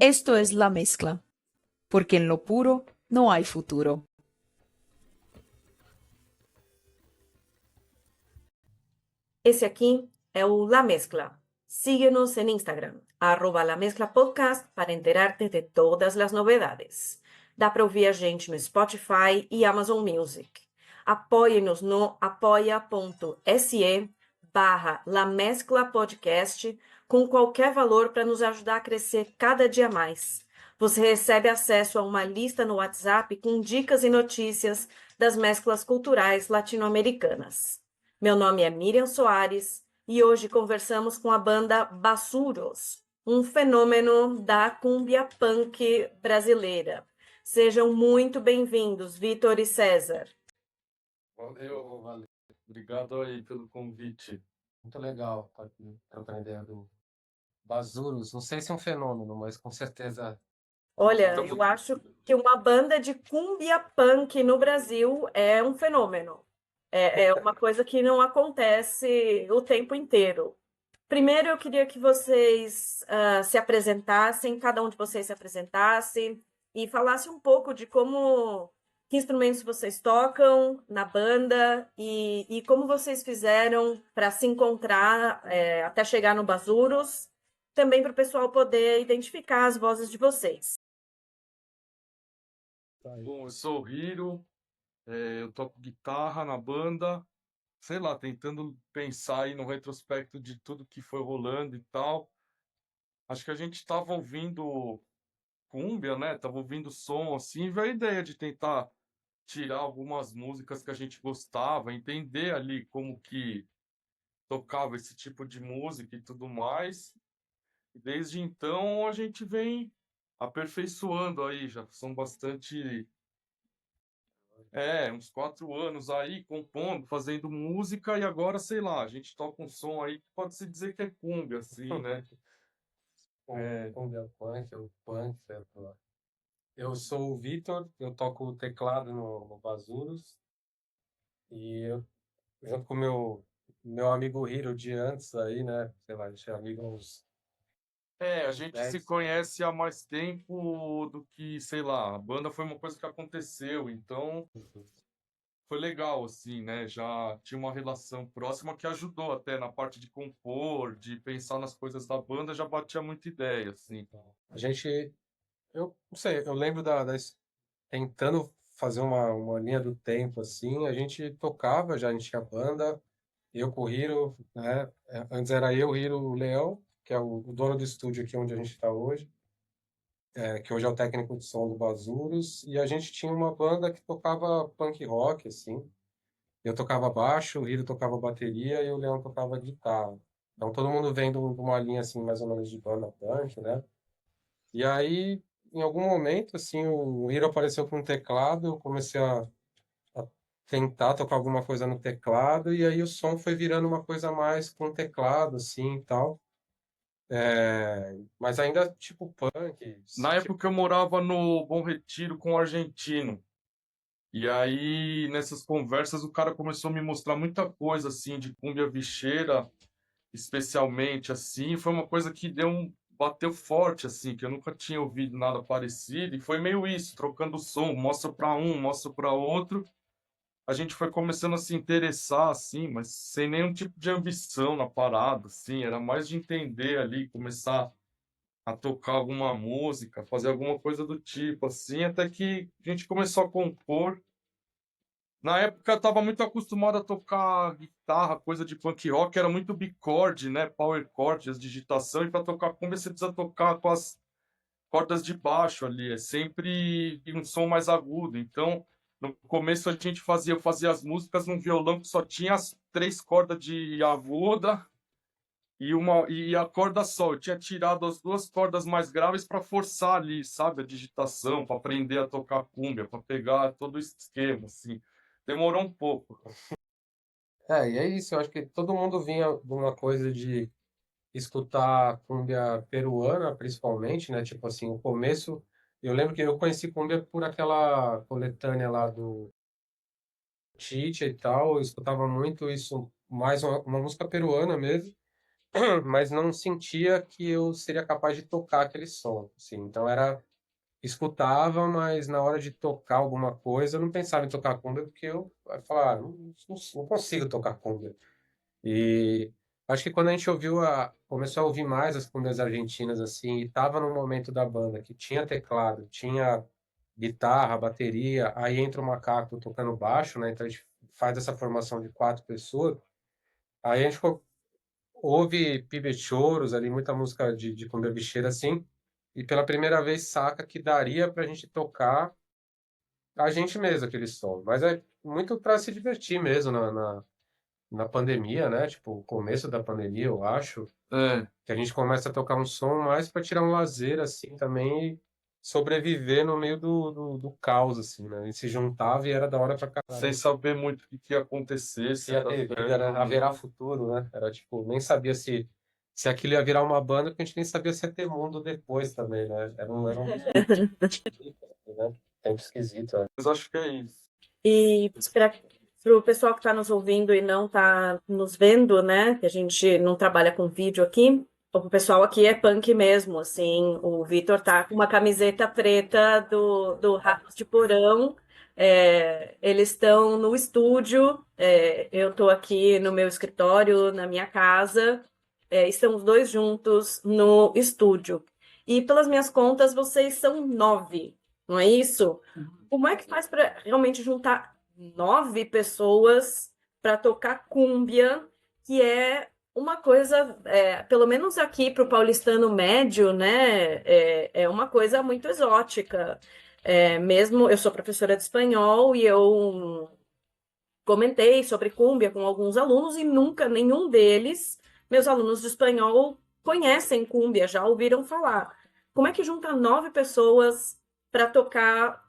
Esto es la mezcla, porque en lo puro no hay futuro. Esse aqui é o La Mezcla. Síguenos en Instagram, @La Mezcla Podcast, para enterarte de todas as novidades. Dá para ouvir a gente no Spotify e Amazon Music. Apoie-nos no apoia.se/La Mezcla Podcast com qualquer valor para nos ajudar a crescer cada dia mais. Você recebe acesso a uma lista no WhatsApp com dicas e notícias das mesclas culturais latino-americanas. Meu nome é Miriam Soares e hoje conversamos com a banda Bassuros, um fenômeno da cumbia punk brasileira. Sejam muito bem-vindos, Vitor e César. Valeu. Obrigado aí pelo convite. Muito legal estar aqui trocando ideia do Basurus. Não sei se é um fenômeno, mas com certeza. Olha, Tamo- eu acho que uma banda de cumbia punk no Brasil é um fenômeno. É uma coisa que não acontece o tempo inteiro. Primeiro, eu queria que vocês se apresentassem, cada um de vocês se apresentasse e falasse um pouco de que instrumentos vocês tocam na banda e como vocês fizeram para se encontrar até chegar no Basurus, também para o pessoal poder identificar as vozes de vocês. Bom, eu sou o Hiro, eu toco guitarra na banda, sei lá, tentando pensar aí no retrospecto de tudo que foi rolando e tal. Acho que a gente tava ouvindo cúmbia, né? Tava ouvindo som assim, e veio a ideia de tentar tirar algumas músicas que a gente gostava, entender ali como que tocava esse tipo de música e tudo mais. E desde então a gente vem aperfeiçoando aí, já são bastante, uns 4 anos aí compondo, fazendo música e agora, sei lá, a gente toca um som aí que pode-se dizer que é cumbia, assim, né? É. Cumbia punk, ou punk, sei lá. Eu sou o Vitor, eu toco teclado no Basurus. E eu, junto com meu amigo Hiro de antes aí, né? Sei lá, a gente é amigo há uns A gente se 10. conhece há mais tempo do que, sei lá, a banda foi uma coisa que aconteceu, então foi legal, assim, né? Já tinha uma relação próxima que ajudou até na parte de compor, de pensar nas coisas da banda, já batia muita ideia, assim. A gente, eu não sei, eu lembro tentando fazer uma linha do tempo assim, a gente tocava já, a gente tinha banda, eu com o Hiro, né? Antes era eu, o Hiro, o Leão, que é o dono do estúdio aqui onde a gente está hoje, que hoje é o técnico de som do Basurus, e a gente tinha uma banda que tocava punk rock, assim. Eu tocava baixo, o Hiro tocava bateria e o Leão tocava guitarra. Então todo mundo vem de uma linha assim, mais ou menos de banda punk, né? E aí, em algum momento, assim, o Hiro apareceu com um teclado, eu comecei a tentar tocar alguma coisa no teclado, e aí o som foi virando uma coisa mais com teclado, assim, e tal. Mas ainda tipo punk. Na Tipo, época eu morava no Bom Retiro com um argentino. E aí, nessas conversas, o cara começou a me mostrar muita coisa, assim, de cumbia vixeira, especialmente, assim. Foi uma coisa que bateu forte, assim, que eu nunca tinha ouvido nada parecido. E foi meio isso, trocando som, mostra para um, mostra para outro. A gente foi começando a se interessar, assim, mas sem nenhum tipo de ambição na parada, assim. Era mais de entender ali, começar a tocar alguma música, fazer alguma coisa do tipo, assim, até que a gente começou a compor. Na época eu estava muito acostumado a tocar guitarra, coisa de punk rock, era muito bicorde, né? Power chord, as digitação, e para tocar cumbia você precisa tocar com as cordas de baixo ali, é sempre um som mais agudo. Então, no começo eu fazia as músicas num violão que só tinha as 3 cordas de aguda e a corda só. Eu tinha tirado as 2 cordas mais graves para forçar ali, sabe, a digitação, para aprender a tocar cumbia, para pegar todo o esquema, assim. Demorou um pouco. e é isso, eu acho que todo mundo vinha de uma coisa de escutar cumbia peruana, principalmente, né? Tipo assim, o começo. Eu lembro que eu conheci cumbia por aquela coletânea lá do Chicha e tal. Eu escutava muito isso, mais uma música peruana mesmo. mas não sentia que eu seria capaz de tocar aquele som, assim. Então era escutava, mas na hora de tocar alguma coisa, eu não pensava em tocar cumbia porque eu falava, não consigo tocar cumbia. E acho que quando a gente começou a ouvir mais as cumbias argentinas assim, e tava no momento da banda que tinha teclado, tinha guitarra, bateria, aí entra o macaco tocando baixo, né? Então a gente faz essa formação de 4 pessoas. Aí a gente ouve Pibes Choros ali, muita música de cumbia bicheira assim, e pela primeira vez saca que daria pra gente tocar a gente mesmo aquele som. Mas é muito para se divertir mesmo na pandemia, né? Tipo, o começo da pandemia, eu acho, É, que a gente começa a tocar um som mais para tirar um lazer, assim, também e sobreviver no meio do caos, assim, né? A gente se juntava e era da hora pra sem caralho. saber muito o que que ia acontecer, Se se ia ia dar ter vida, né? certo ou Haverá não. futuro, né? Era tipo, nem sabia se aquilo ia virar uma banda, porque a gente nem sabia se ia ter mundo depois também, né? Era um né? Tempo esquisito, né? Mas acho que é isso. E para o pessoal que está nos ouvindo e não está nos vendo, né? Que a gente não trabalha com vídeo aqui. O pessoal aqui é punk mesmo, assim. O Vitor tá com uma camiseta preta do Ratos de Porão. Eles estão no estúdio. Eu estou aqui no meu escritório, na minha casa. Estamos dois juntos no estúdio. E pelas minhas contas, vocês são 9, não é isso? Como é que faz para realmente juntar 9 pessoas para tocar cúmbia, que é uma coisa, pelo menos aqui para o paulistano médio, né? É uma coisa muito exótica. Mesmo eu sou professora de espanhol e eu comentei sobre cúmbia com alguns alunos e nunca nenhum deles, meus alunos de espanhol, conhecem cúmbia, já ouviram falar. Como é que junta 9 pessoas para tocar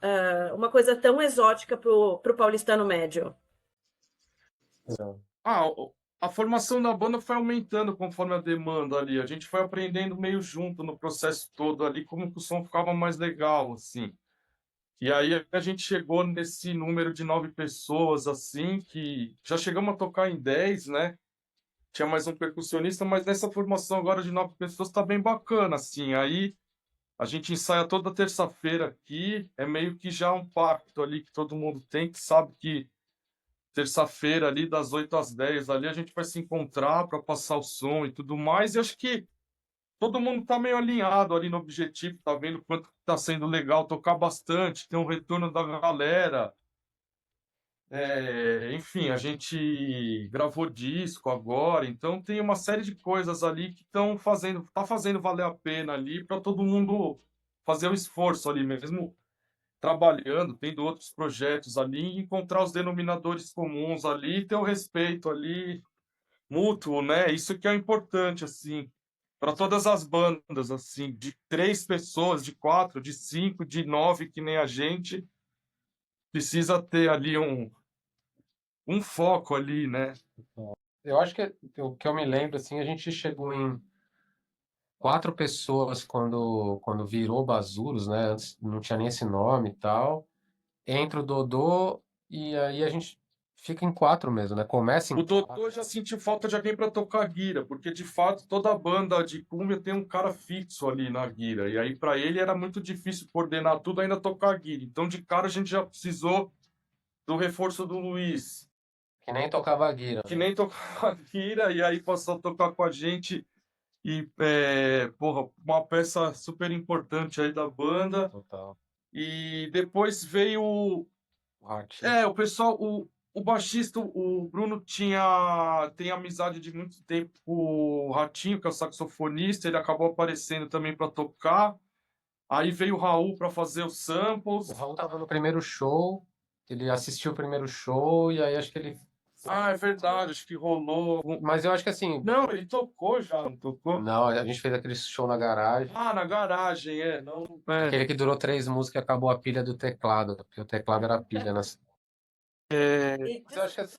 uma coisa tão exótica pro paulistano médio? Não. A formação da banda foi aumentando conforme a demanda ali. A gente foi aprendendo meio junto no processo todo ali como que o som ficava mais legal, assim. E aí a gente chegou nesse número de 9 pessoas, assim, que já chegamos a tocar em 10, né? Tinha mais um percussionista, mas nessa formação agora de 9 pessoas tá bem bacana, assim. Aí a gente ensaia toda terça-feira aqui, é meio que já um pacto ali que todo mundo tem, que sabe que terça-feira ali, das 8 às 10 ali, a gente vai se encontrar para passar o som e tudo mais. E acho que todo mundo tá meio alinhado ali no objetivo, tá vendo quanto tá sendo legal tocar bastante, tem um retorno da galera. Enfim, a gente gravou disco agora, então tem uma série de coisas ali que tá fazendo valer a pena ali para todo mundo fazer o esforço ali mesmo, trabalhando, tendo outros projetos ali, encontrar os denominadores comuns ali, e ter o respeito ali mútuo, né? Isso que é importante assim, para todas as bandas assim, de 3 pessoas, de 4, de 5, de 9, que nem a gente, precisa ter ali um foco ali, né? Eu acho que o que eu me lembro, assim, a gente chegou em 4 pessoas quando virou Bazuros, né? Antes não tinha nem esse nome e tal. Entra o Dodô e aí a gente fica em 4 mesmo, né? Começa O em doutor 4. já sentiu falta de alguém para tocar guira, porque de fato toda banda de cumbia tem um cara fixo ali na guira. E aí para ele era muito difícil coordenar tudo, ainda tocar guira. Então de cara a gente já precisou do reforço do Luiz, Que nem tocava a guira, que né? nem tocava guira e aí passou a tocar com a gente e porra, uma peça super importante aí da banda. Total. E depois veio O Ratinho. o pessoal, o baixista, o Bruno tem amizade de muito tempo com o Ratinho, que é o saxofonista, ele acabou aparecendo também para tocar. Aí veio o Raul para fazer os O samples. Raul tava no primeiro show, ele assistiu o primeiro show e aí acho que ele. Ah, é verdade, acho que rolou. Mas eu acho que assim, Não, ele tocou já, não tocou? não, a gente fez aquele show na garagem. Ah, na garagem, não. Aquele que durou 3 músicas e acabou a pilha do teclado, porque o teclado era a pilha, né? E Mas eu acho que assim,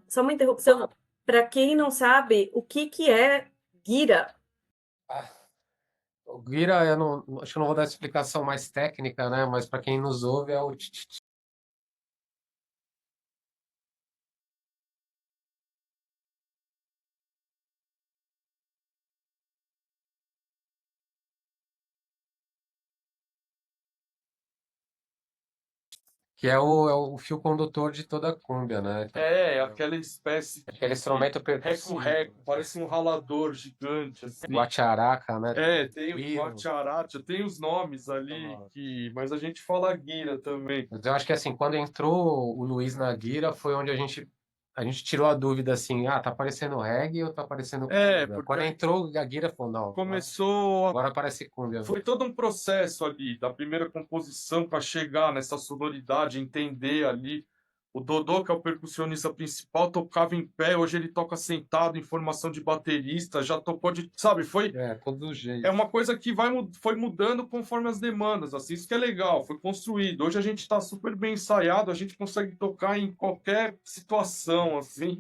só uma interrupção. Para quem não sabe, o que que é guira? ah, o Gira, eu não, acho que eu não vou dar explicação mais técnica, né? Mas para quem nos ouve é o Que é o fio condutor de toda a cúmbia, né? Aquela espécie Aquele de instrumento percussivo. reco-reco, parece um ralador gigante, assim. Guacharaca, né? Tem o Guiro. guacharacha, tem os nomes ali, mas a gente fala guira também. Mas eu acho que assim, quando entrou o Luiz na guira, foi onde a gente tirou a dúvida assim, tá parecendo reggae ou tá parecendo cúmbia? Porque Quando entrou a guira, falou, não, começou agora parece cúmbia. Foi todo um processo ali, da primeira composição para chegar nessa sonoridade, entender ali. O Dodô, que é o percussionista principal, tocava em pé, hoje ele toca sentado em formação de baterista, já tocou de, sabe, Todo jeito. é uma coisa que foi mudando conforme as demandas, assim, isso que é legal, foi construído. Hoje a gente está super bem ensaiado, a gente consegue tocar em qualquer situação, assim.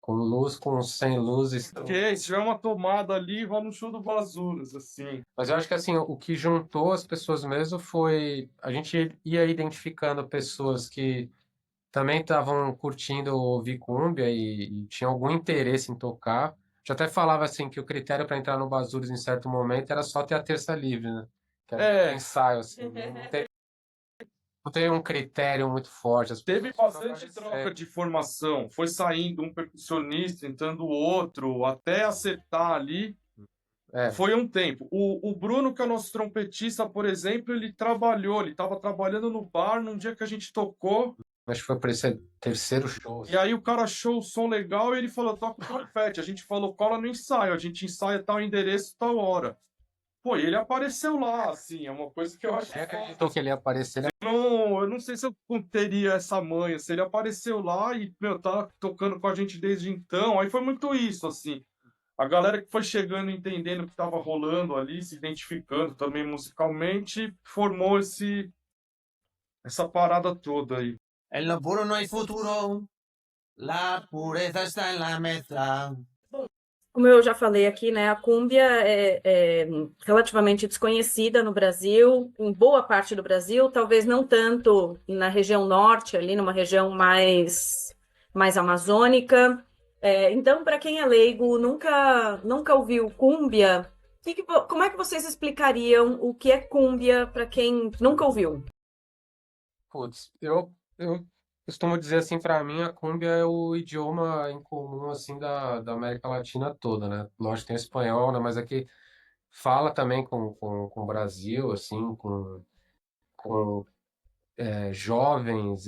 Com luz, com sem luz. Porque se tiver uma tomada ali, rola um show do Bazuras, assim. Mas eu acho que assim, o que juntou as pessoas mesmo foi a gente ia identificando pessoas que também estavam curtindo ouvir cúmbia e tinham algum interesse em tocar. Já até falava assim que o critério para entrar no Bazuras em certo momento era só ter a terça livre, né? Que era ensaio, assim. Não tem um critério muito forte. Teve bastante troca de formação. Foi saindo um percussionista, entrando outro, até acertar ali. Foi um tempo. O Bruno, que é o nosso trompetista, por exemplo, ele estava trabalhando no bar num dia que a gente tocou. Acho que foi por esse terceiro show. E aí o cara achou o som legal e ele falou, toca o trompete. A gente falou, cola no ensaio. A gente ensaia tal endereço, tal hora. Pô, e ele apareceu lá, assim, é uma coisa que eu acho. Você acreditou que ele ia aparecer, né? Não, eu não sei se eu teria essa manha. Se ele apareceu lá e, meu, tá tocando com a gente desde então. Aí foi muito isso, assim. A galera que foi chegando, entendendo o que estava rolando ali, se identificando também musicalmente, formou essa parada toda aí. En lo puro no hay futuro, la pureza está en la mezcla. Como eu já falei aqui, né, a cúmbia é relativamente desconhecida no Brasil, em boa parte do Brasil, talvez não tanto na região norte, ali numa região mais amazônica. Então, para quem é leigo, nunca ouviu cúmbia, como é que vocês explicariam o que é cúmbia para quem nunca ouviu? Putz, eu costumo dizer assim, para mim, a cúmbia é o idioma em comum, assim, da América Latina toda, né? Lógico, tem o espanhol, né? Mas aqui fala também com o Brasil, assim, com jovens,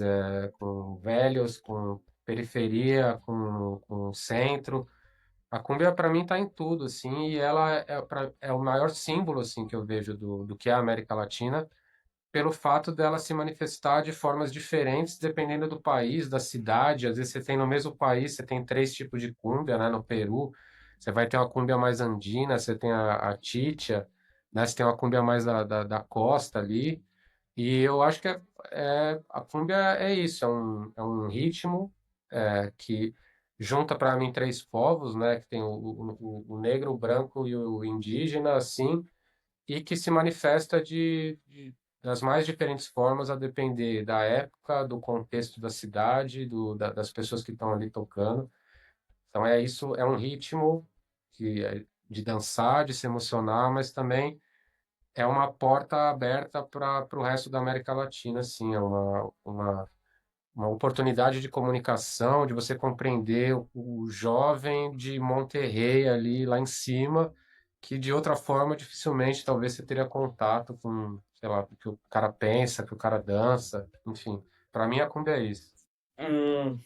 com velhos, com periferia, com centro. A cúmbia, para mim, está em tudo, assim, e ela é o maior símbolo, assim, que eu vejo do que é a América Latina, pelo fato dela se manifestar de formas diferentes dependendo do país, da cidade. Às vezes você tem no mesmo país, você tem três tipos de cúmbia, né? No Peru, você vai ter uma cúmbia mais andina, você tem a chicha, né? Você tem uma cúmbia mais da costa ali. E eu acho que a cúmbia é isso, é um ritmo que junta para mim três povos, né? Que tem o negro, o branco e o indígena, assim, e que se manifesta das mais diferentes formas a depender da época, do contexto da cidade, das pessoas que estão ali tocando. Então é isso, é um ritmo de dançar, de se emocionar, mas também é uma porta aberta para o resto da América Latina, assim, é uma oportunidade de comunicação, de você compreender o jovem de Monterrey ali lá em cima, que de outra forma dificilmente talvez você teria contato com, sei lá, o que o cara pensa, o que o cara dança, enfim. Para mim a cumbia é isso. Hum,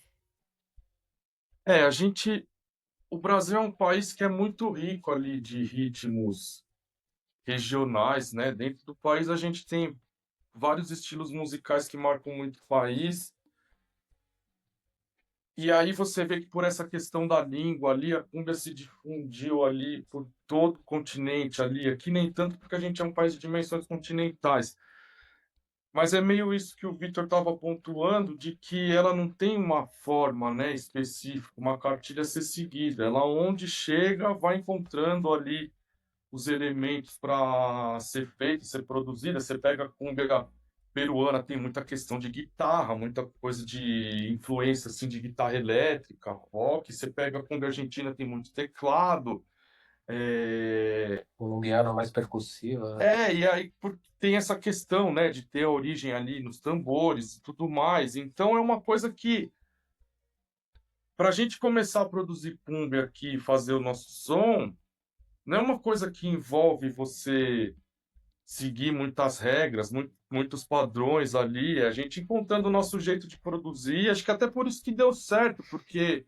o Brasil é um país que é muito rico ali de ritmos regionais, né? Dentro do país a gente tem vários estilos musicais que marcam muito o país. E aí você vê que por essa questão da língua ali, a cumbia se difundiu ali por todo o continente ali. Aqui nem tanto porque a gente é um país de dimensões continentais. Mas é meio isso que o Victor estava pontuando, de que ela não tem uma forma, né, específica, uma cartilha a ser seguida. Ela onde chega, vai encontrando ali os elementos para ser feita, ser produzida. Você pega a cumbia peruana, tem muita questão de guitarra, muita coisa de influência assim de guitarra elétrica, rock. Você pega a cumbia argentina, tem muito teclado. Colombiana mais percussiva, né? E aí tem essa questão, né, de ter a origem ali nos tambores e tudo mais. Então é uma coisa que, para a gente começar a produzir cumbia aqui, fazer o nosso som, não é uma coisa que envolve você seguir muitas regras, muitos padrões ali, é a gente encontrando o nosso jeito de produzir. Acho que até por isso que deu certo, porque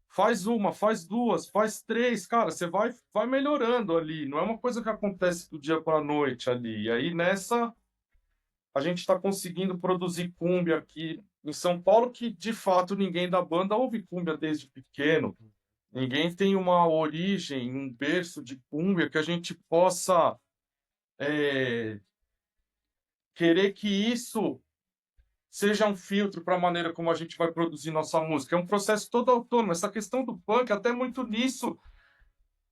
faz uma, faz duas, faz três, cara, você vai melhorando ali. Não é uma coisa que acontece do dia para a noite ali. E aí nessa a gente está conseguindo produzir cumbia aqui em São Paulo, que de fato ninguém da banda ouve cumbia desde pequeno. Ninguém tem uma origem, um berço de cumbia que a gente possa é, querer que isso seja um filtro para a maneira como a gente vai produzir nossa música. É um processo todo autônomo. Essa questão do punk, até muito nisso,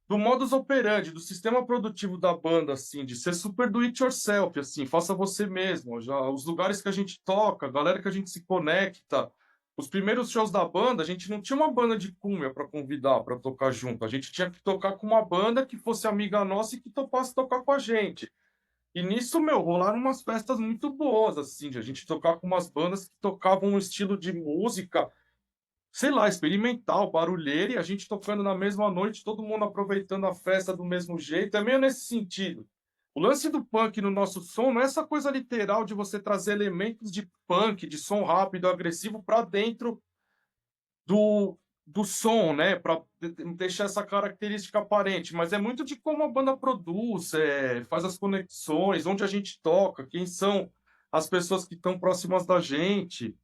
do modus operandi, do sistema produtivo da banda, assim, de ser super do it yourself, assim, faça você mesmo. Já os lugares que a gente toca, a galera que a gente se conecta. Os primeiros shows da banda, a gente não tinha uma banda de cumbia para convidar para tocar junto. A gente tinha que tocar com uma banda que fosse amiga nossa e que topasse tocar com a gente. E nisso, meu, rolaram umas festas muito boas, assim, de a gente tocar com umas bandas que tocavam um estilo de música, sei lá, experimental, barulheira, e a gente tocando na mesma noite, todo mundo aproveitando a festa do mesmo jeito. É meio nesse sentido. O lance do punk no nosso som não é essa coisa literal de você trazer elementos de punk, de som rápido, agressivo, para dentro do som, né? Para deixar essa característica aparente, mas é muito de como a banda produz, faz as conexões, onde a gente toca, quem são as pessoas que estão próximas da gente.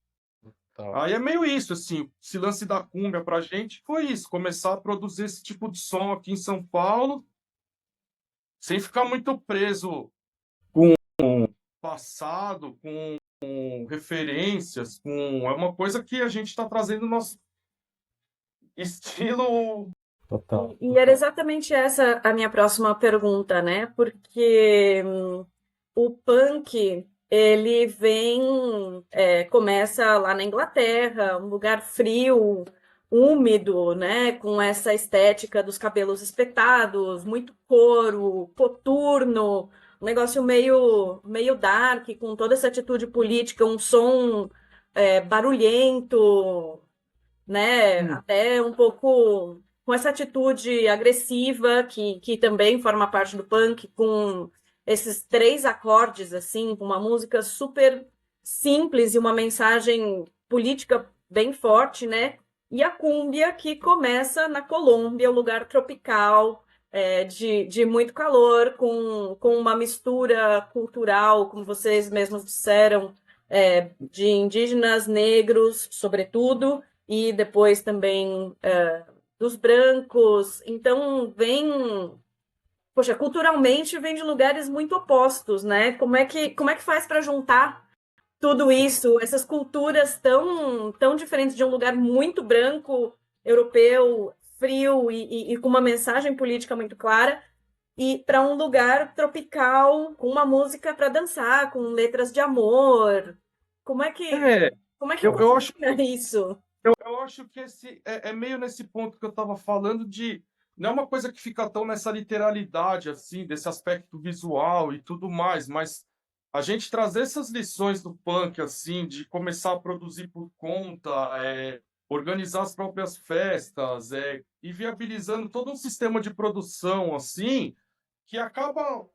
Tá. Aí é meio isso, assim, esse lance da cumbia pra gente foi isso, começar a produzir esse tipo de som aqui em São Paulo, sem ficar muito preso com o passado, com referências, é uma coisa que a gente está trazendo nosso estilo. Total, E era total. exatamente essa a minha próxima pergunta, né? Porque o punk, ele vem, começa lá na Inglaterra, um lugar frio, úmido, né? Com essa estética dos cabelos espetados, muito couro, coturno, um negócio meio dark, com toda essa atitude política, um som barulhento, né? Até um pouco com essa atitude agressiva que também forma parte do punk, com esses três acordes, assim, com uma música super simples e uma mensagem política bem forte, né? E a cúmbia que começa na Colômbia, um lugar tropical, de muito calor, com uma mistura cultural, como vocês mesmos disseram, de indígenas, negros, sobretudo, e depois também dos brancos. Então, poxa, culturalmente vem de lugares muito opostos, né? Como é que faz para juntar tudo isso, essas culturas tão diferentes de um lugar muito branco, europeu, frio e com uma mensagem política muito clara, e para um lugar tropical, com uma música para dançar, com letras de amor. Como é que, É, como é que eu acho combina isso? Eu acho que esse é meio nesse ponto que eu estava falando de não é uma coisa que fica tão nessa literalidade assim, desse aspecto visual e tudo mais, mas a gente trazer essas lições do punk assim, de começar a produzir por conta, organizar as próprias festas, e viabilizando todo um sistema de produção assim, que acaba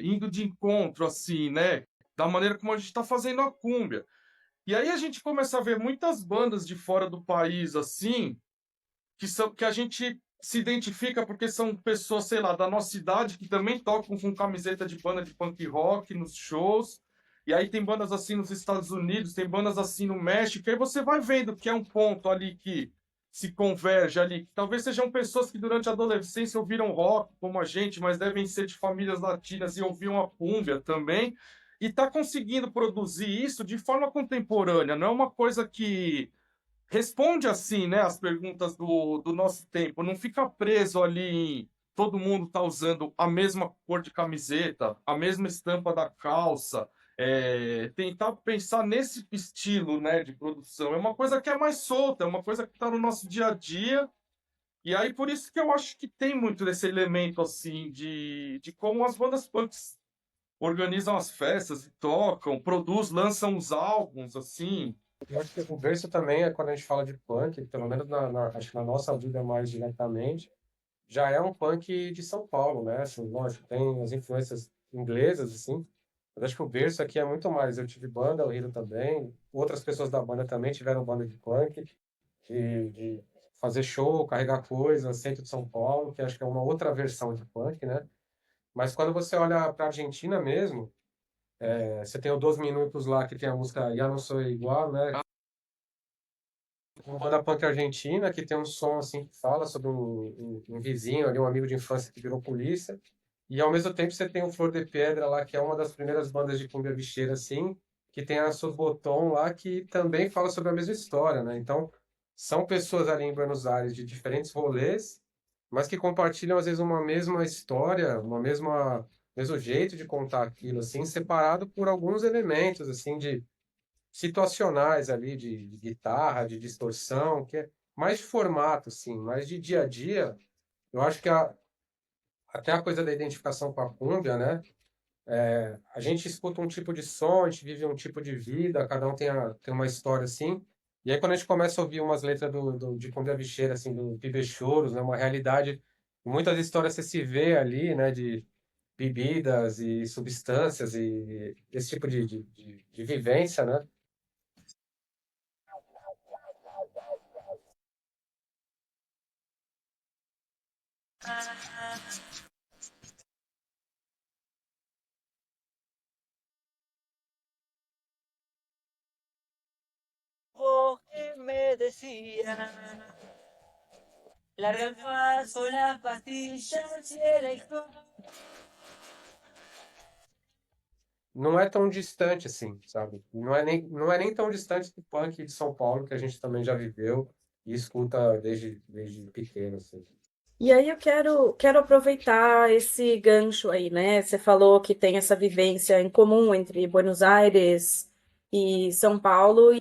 indo de encontro assim, né, da maneira como a gente está fazendo a cúmbia. E aí a gente começa a ver muitas bandas de fora do país, assim, que a gente se identifica porque são pessoas, sei lá, da nossa idade que também tocam com camiseta de banda de punk rock nos shows. E aí tem bandas assim nos Estados Unidos, tem bandas assim no México. E aí você vai vendo que é um ponto ali que se converge ali. Que talvez sejam pessoas que durante a adolescência ouviram rock como a gente, mas devem ser de famílias latinas e ouviam a cumbia também e está conseguindo produzir isso de forma contemporânea. Não é uma coisa que responde assim, né, as perguntas do nosso tempo. Não fica preso ali em todo mundo está usando a mesma cor de camiseta, a mesma estampa da calça. Tentar pensar nesse estilo, né, de produção. É uma coisa que é mais solta, é uma coisa que está no nosso dia a dia E aí, por isso que eu acho que tem muito desse elemento, assim, de como as bandas punks organizam as festas e tocam, lançam os álbuns, assim. Eu acho que o berço também é quando a gente fala de punk, pelo menos acho que na nossa vida mais diretamente, já é um punk de São Paulo, né? Assim, lógico, tem as influências inglesas, assim, mas acho que o berço aqui é muito mais. Eu tive banda, o Hiro também, outras pessoas da banda também tiveram banda de punk, de fazer show, carregar coisas, centro de São Paulo, que acho que é uma outra versão de punk, né? Mas quando você olha para a Argentina mesmo, você tem o 12 Minutos lá, que tem a música Ya Não Sou Igual, né? Uma banda punk argentina que tem um som assim que fala sobre um vizinho ali, um amigo de infância que virou polícia. E ao mesmo tempo você tem o Flor de Pedra lá, que é uma das primeiras bandas de cumbia bicheira assim, que tem a Sos Botón lá, que também fala sobre a mesma história, né? Então, são pessoas ali em Buenos Aires de diferentes rolês, mas que compartilham às vezes uma mesma história, uma mesmo jeito de contar aquilo assim, separado por alguns elementos assim de situacionais ali de guitarra, de distorção, que é mais de formato, assim, mais de dia a dia. Eu acho que até a coisa da identificação com a cúmbia, né? A gente escuta um tipo de som, a gente vive um tipo de vida, cada um tem uma história assim. E aí quando a gente começa a ouvir umas letras de Cúmbia Bicheira, assim, do Pibes Choros, né? Uma realidade, muitas histórias você se vê ali, né? De bebidas e substâncias e esse tipo de vivência, né? Jorge me decía, larga el paso, las pastillas y el alcohol. Não é tão distante assim, sabe? Não é nem tão distante do punk de São Paulo, que a gente também já viveu e escuta desde pequeno, assim. E aí eu quero aproveitar esse gancho aí, né? Você falou que tem essa vivência em comum entre Buenos Aires e São Paulo,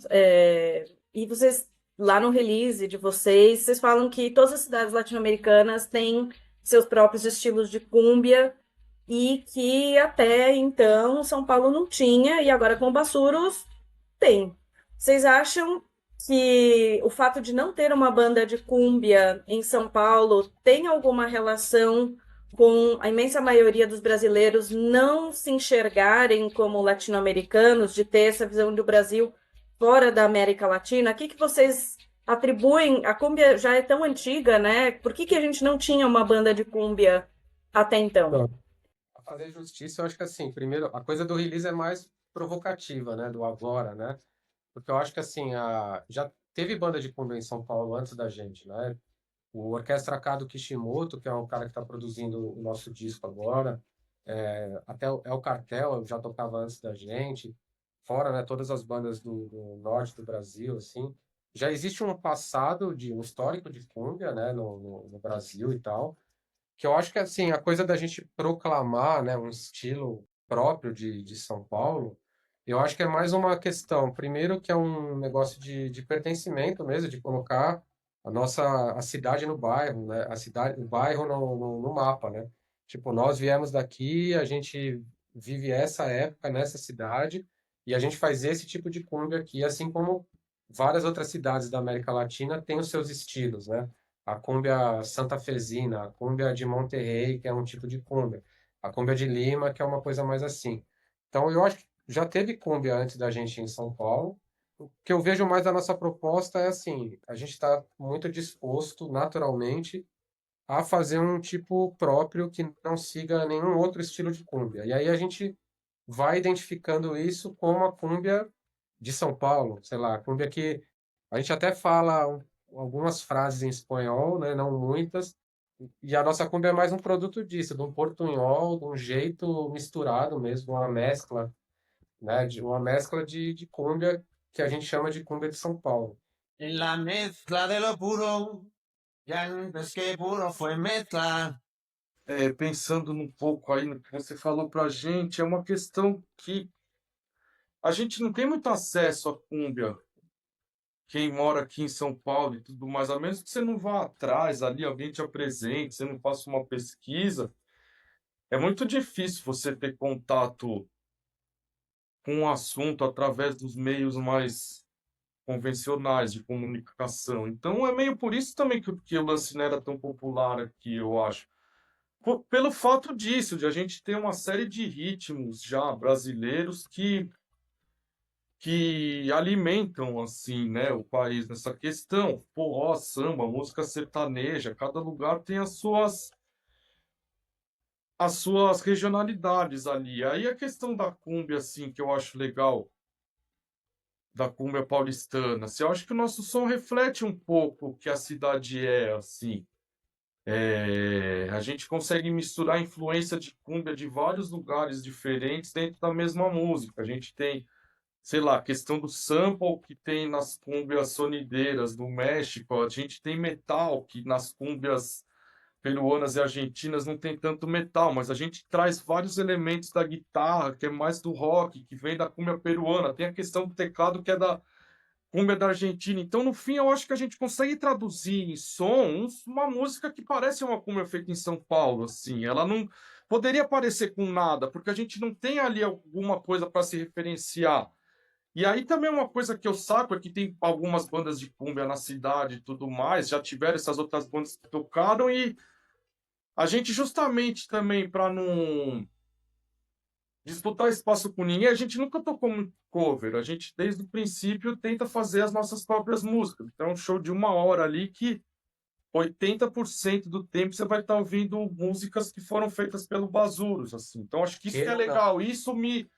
e vocês, lá no release de vocês, vocês falam que todas as cidades latino-americanas têm seus próprios estilos de cúmbia e que até então São Paulo não tinha, e agora com o Bassuros tem. Vocês acham que o fato de não ter uma banda de cúmbia em São Paulo tem alguma relação com a imensa maioria dos brasileiros não se enxergarem como latino-americanos, de ter essa visão do Brasil fora da América Latina? O que que vocês atribuem? A cúmbia já é tão antiga, né? Por que que a gente não tinha uma banda de cúmbia até então? Então, a fazer justiça, eu acho que assim, primeiro, a coisa do release é mais provocativa, né? Do agora, né? Porque eu acho que assim, já teve banda de cumbia em São Paulo antes da gente, né? O Orquestra Kado Kishimoto, que é o cara que está produzindo o nosso disco agora, até o Cartel já tocava antes da gente, fora, né, todas as bandas do norte do Brasil, assim. Já existe um passado, um histórico de cumbia, né, no Brasil e tal, que eu acho que, assim, a coisa da gente proclamar, né, um estilo próprio de São Paulo, eu acho que é mais uma questão, primeiro que é um negócio de pertencimento mesmo, de colocar a cidade no bairro, né? O bairro no mapa, né? Tipo, nós viemos daqui, a gente vive essa época nessa cidade e a gente faz esse tipo de cumbia aqui, assim como várias outras cidades da América Latina têm os seus estilos, né? A cúmbia santafesina, a cúmbia de Monterrey, que é um tipo de cúmbia, a cúmbia de Lima, que é uma coisa mais assim. Então, eu acho que já teve cúmbia antes da gente em São Paulo. O que eu vejo mais da nossa proposta é assim, a gente está muito disposto, naturalmente, a fazer um tipo próprio que não siga nenhum outro estilo de cúmbia. E aí a gente vai identificando isso como a cúmbia de São Paulo, sei lá, a cúmbia que a gente até fala algumas frases em espanhol, né, não muitas, e a nossa cúmbia é mais um produto disso, de um portunhol, de um jeito misturado mesmo, uma mescla, né, uma mescla de cúmbia que a gente chama de cúmbia de São Paulo. La mezcla de lo puro, ya antes que puro fue mezcla. Pensando um pouco aí no que você falou pra gente, é uma questão que a gente não tem muito acesso à cúmbia quem mora aqui em São Paulo e tudo mais, a menos que você não vá atrás ali, alguém te apresente, você não faça uma pesquisa, é muito difícil você ter contato com o assunto através dos meios mais convencionais de comunicação. Então é meio por isso também que o lance não era tão popular aqui, eu acho. Pelo fato disso, de a gente ter uma série de ritmos já brasileiros que alimentam assim, né, o país nessa questão. Forró, samba, música sertaneja, cada lugar tem as suas regionalidades ali. Aí a questão da cumbia assim, que eu acho legal, da cumbia paulistana, assim, eu acho que o nosso som reflete um pouco o que a cidade é, assim. A gente consegue misturar a influência de cumbia de vários lugares diferentes dentro da mesma música. A gente tem, sei lá, a questão do sample que tem nas cúmbias sonideiras do México, a gente tem metal que nas cúmbias peruanas e argentinas não tem tanto metal, mas a gente traz vários elementos da guitarra, que é mais do rock, que vem da cúmbia peruana, tem a questão do teclado que é da cúmbia da Argentina. Então, no fim, eu acho que a gente consegue traduzir em sons uma música que parece uma cúmbia feita em São Paulo, assim. Ela não poderia parecer com nada, porque a gente não tem ali alguma coisa para se referenciar. E aí também uma coisa que eu saco é que tem algumas bandas de cumbia na cidade e tudo mais, já tiveram essas outras bandas que tocaram e a gente justamente também para não disputar espaço com ninguém, a gente nunca tocou muito cover. A gente, desde o princípio, tenta fazer as nossas próprias músicas. Então, é um show de 1 hora ali que 80% do tempo você vai estar ouvindo músicas que foram feitas pelo Bazuros, assim. Então, acho que isso que é Queira ou não. legal. Isso me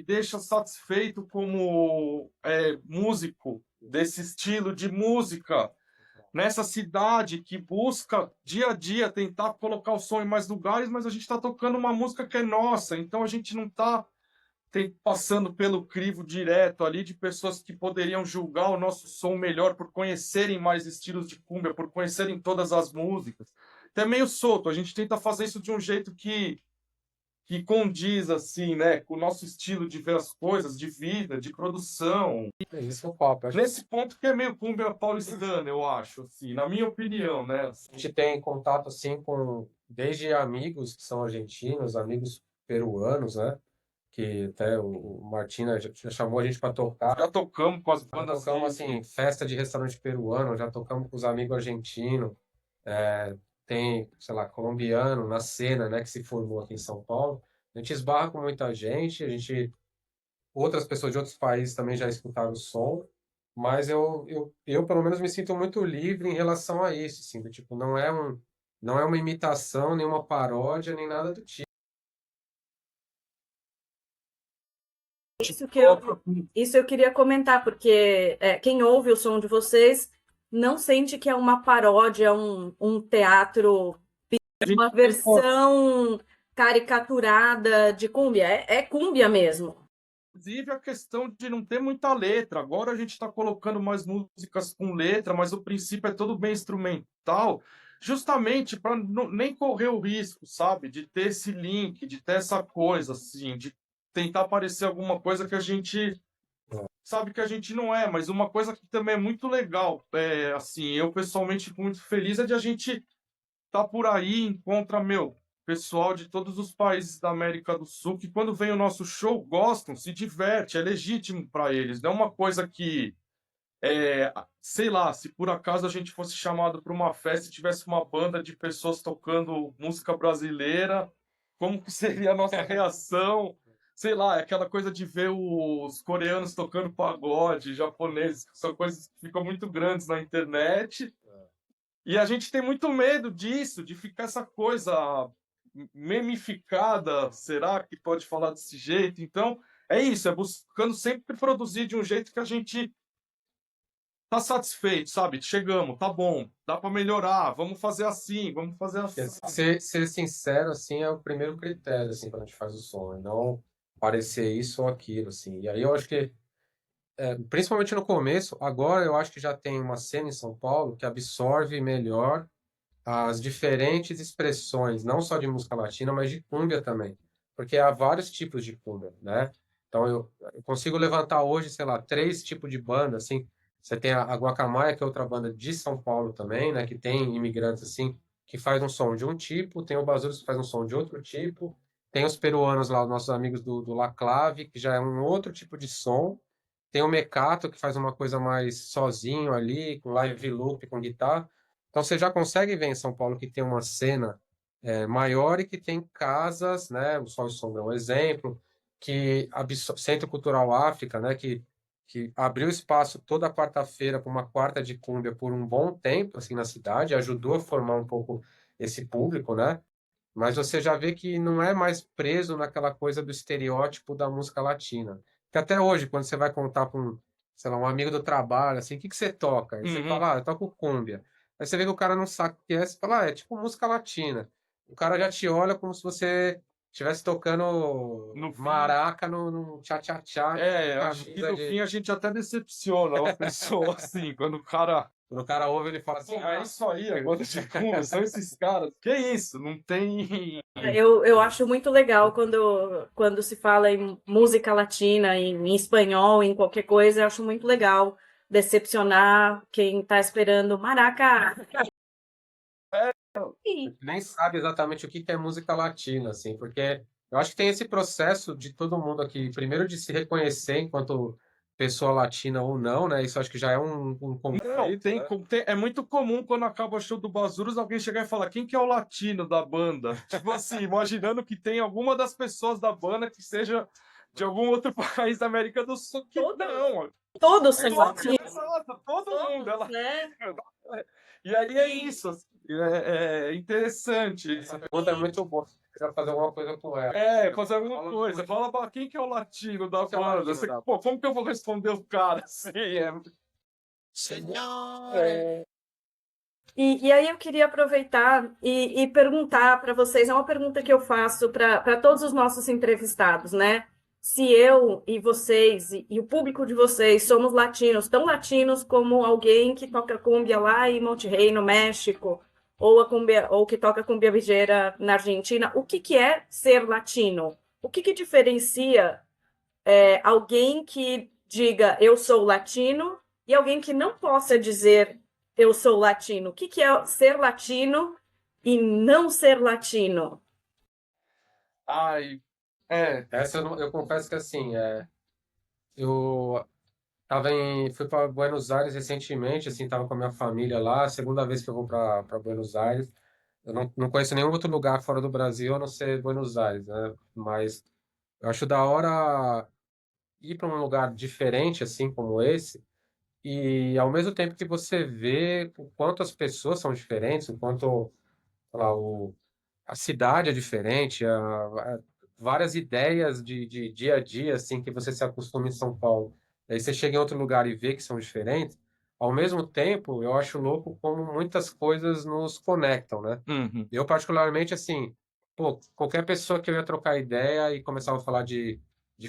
deixa satisfeito como músico desse estilo de música nessa cidade que busca dia a dia tentar colocar o som em mais lugares, mas a gente está tocando uma música que é nossa, então a gente não está passando pelo crivo direto ali de pessoas que poderiam julgar o nosso som melhor por conhecerem mais estilos de cumbia, por conhecerem todas as músicas. Então é meio solto, a gente tenta fazer isso de um jeito que condiz, assim, né, com o nosso estilo de ver as coisas, de vida, de produção. É isso, é o papo. Acho que Nesse ponto que é meio cumbia paulistana, eu acho, assim, na minha opinião, né? a gente tem contato assim com desde amigos que são argentinos, amigos peruanos, né? Que até o Martina já chamou a gente para tocar. Já tocamos com as Já bandas tocamos assim, festa de restaurante peruano, já tocamos com os amigos argentinos. Tem, sei lá, colombiano na cena, né, que se formou aqui em São Paulo. A gente esbarra com muita gente, outras pessoas de outros países também já escutaram o som, mas eu pelo menos me sinto muito livre em relação a isso, assim, do tipo, não é uma imitação, nem uma paródia, nem nada do tipo. Isso eu queria comentar, porque quem ouve o som de vocês não sente que é uma paródia, um teatro, uma versão caricaturada de cúmbia. É cúmbia mesmo. Inclusive a questão de não ter muita letra. Agora a gente está colocando mais músicas com letra, mas o princípio é todo bem instrumental, justamente para nem correr o risco, sabe? De ter esse link, de ter essa coisa, assim, de tentar parecer alguma coisa que a gente sabe que a gente não é, mas uma coisa que também é muito legal, assim, eu pessoalmente fico muito feliz é de a gente tá por aí, encontra, meu, pessoal de todos os países da América do Sul que quando vem o nosso show gostam, se diverte, é legítimo para eles, não é uma coisa que sei lá, se por acaso a gente fosse chamado para uma festa e tivesse uma banda de pessoas tocando música brasileira, como que seria a nossa reação? Sei lá, é aquela coisa de ver os coreanos tocando pagode, japoneses, que são coisas que ficam muito grandes na internet. E a gente tem muito medo disso, de ficar essa coisa memificada. Será que pode falar desse jeito? Então, é isso, é buscando sempre produzir de um jeito que a gente tá satisfeito, sabe? Chegamos, tá bom, dá para melhorar, vamos fazer assim, vamos fazer assim. Ser sincero, assim, é o primeiro critério, assim, quando a gente faz o som, e não parecer isso ou aquilo, assim. E aí eu acho que, principalmente no começo, agora eu acho que já tem uma cena em São Paulo que absorve melhor as diferentes expressões, não só de música latina, mas de cúmbia também. Porque há vários tipos de cúmbia, né? Então eu consigo levantar hoje, sei lá, 3 tipos de banda, assim, Você tem a Guacamaia, que é outra banda de São Paulo também, né? Que tem imigrantes assim, que faz um som de um tipo, tem o Bazuros que faz um som de outro tipo, tem os peruanos lá, os nossos amigos do La Clave, que já é um outro tipo de som. Tem o Mecato, que faz uma coisa mais sozinho ali, com live loop, com guitarra. Então você já consegue ver em São Paulo que tem uma cena maior e que tem casas, né? O Sol e Sombra é um exemplo, Centro Cultural África, né? Que abriu espaço toda quarta-feira para uma quarta de cúmbia por um bom tempo, assim, na cidade, ajudou a formar um pouco esse público, né? Mas você já vê que não é mais preso naquela coisa do estereótipo da música latina. Que até hoje, quando você vai contar para um, sei lá, um amigo do trabalho, assim, o que que você toca? Aí você Uhum. fala, eu toco cúmbia. Aí você vê que o cara não sabe o que é, você fala, é tipo música latina. O cara já te olha como se você estivesse tocando No fim, maraca no tchá-tchá-tchá com acho que camisa no de... fim a gente até decepciona a pessoa, assim, quando o cara. Quando o cara ouve, ele fala assim, Pô, é isso aí, a banda de cumbia, são esses caras. Que isso? Não tem. Eu acho muito legal quando se fala em música latina, em espanhol, em qualquer coisa, eu acho muito legal decepcionar quem está esperando maraca. Ih, nem sabe exatamente o que que é música latina, assim, porque eu acho que tem esse processo de todo mundo aqui, primeiro de se reconhecer enquanto pessoa latina ou não, né? Isso acho que já é um Não, conceito, né? é muito comum quando acaba o show do Bazuros alguém chegar e falar quem que é o latino da banda. Tipo assim, imaginando que tem alguma das pessoas da banda que seja de algum outro país da América do Sul. Que Todos, não, todos são latinos, exato, todo mundo é todos, né? latino. E aí é isso, assim, é interessante. Essa pergunta é muito boa. Queria fazer alguma coisa com ela. Fazer alguma coisa. Fala, "Bah, quem que é o latino da Quem é o banda?" latino Você, da- pô, como que eu vou responder o cara assim? Señores. E aí eu queria aproveitar e perguntar para vocês, é uma pergunta que eu faço para todos os nossos entrevistados, né? Se eu e vocês e o público de vocês somos latinos, tão latinos como alguém que toca cumbia lá em Monterrey, no México, ou a cumbia, ou que toca cumbia vigueira na Argentina, o que que é ser latino? O que que diferencia alguém que diga eu sou latino e alguém que não possa dizer eu sou latino. O que que é ser latino e não ser latino? Ai, Essa eu confesso que assim, eu fui para Buenos Aires recentemente, assim, tava com a minha família lá, segunda vez que eu vou para Buenos Aires. Eu não conheço nenhum outro lugar fora do Brasil a não ser Buenos Aires, né? Mas eu acho da hora ir para um lugar diferente, assim como esse, e ao mesmo tempo que você vê o quanto as pessoas são diferentes, o quanto, sei lá, a cidade é diferente, várias ideias de dia a dia, assim, que você se acostuma em São Paulo. Aí você chega em outro lugar e vê que são diferentes. Ao mesmo tempo, eu acho louco como muitas coisas nos conectam, né? uhum. Eu, particularmente, assim, pô, qualquer pessoa que eu ia trocar ideia e começava a falar de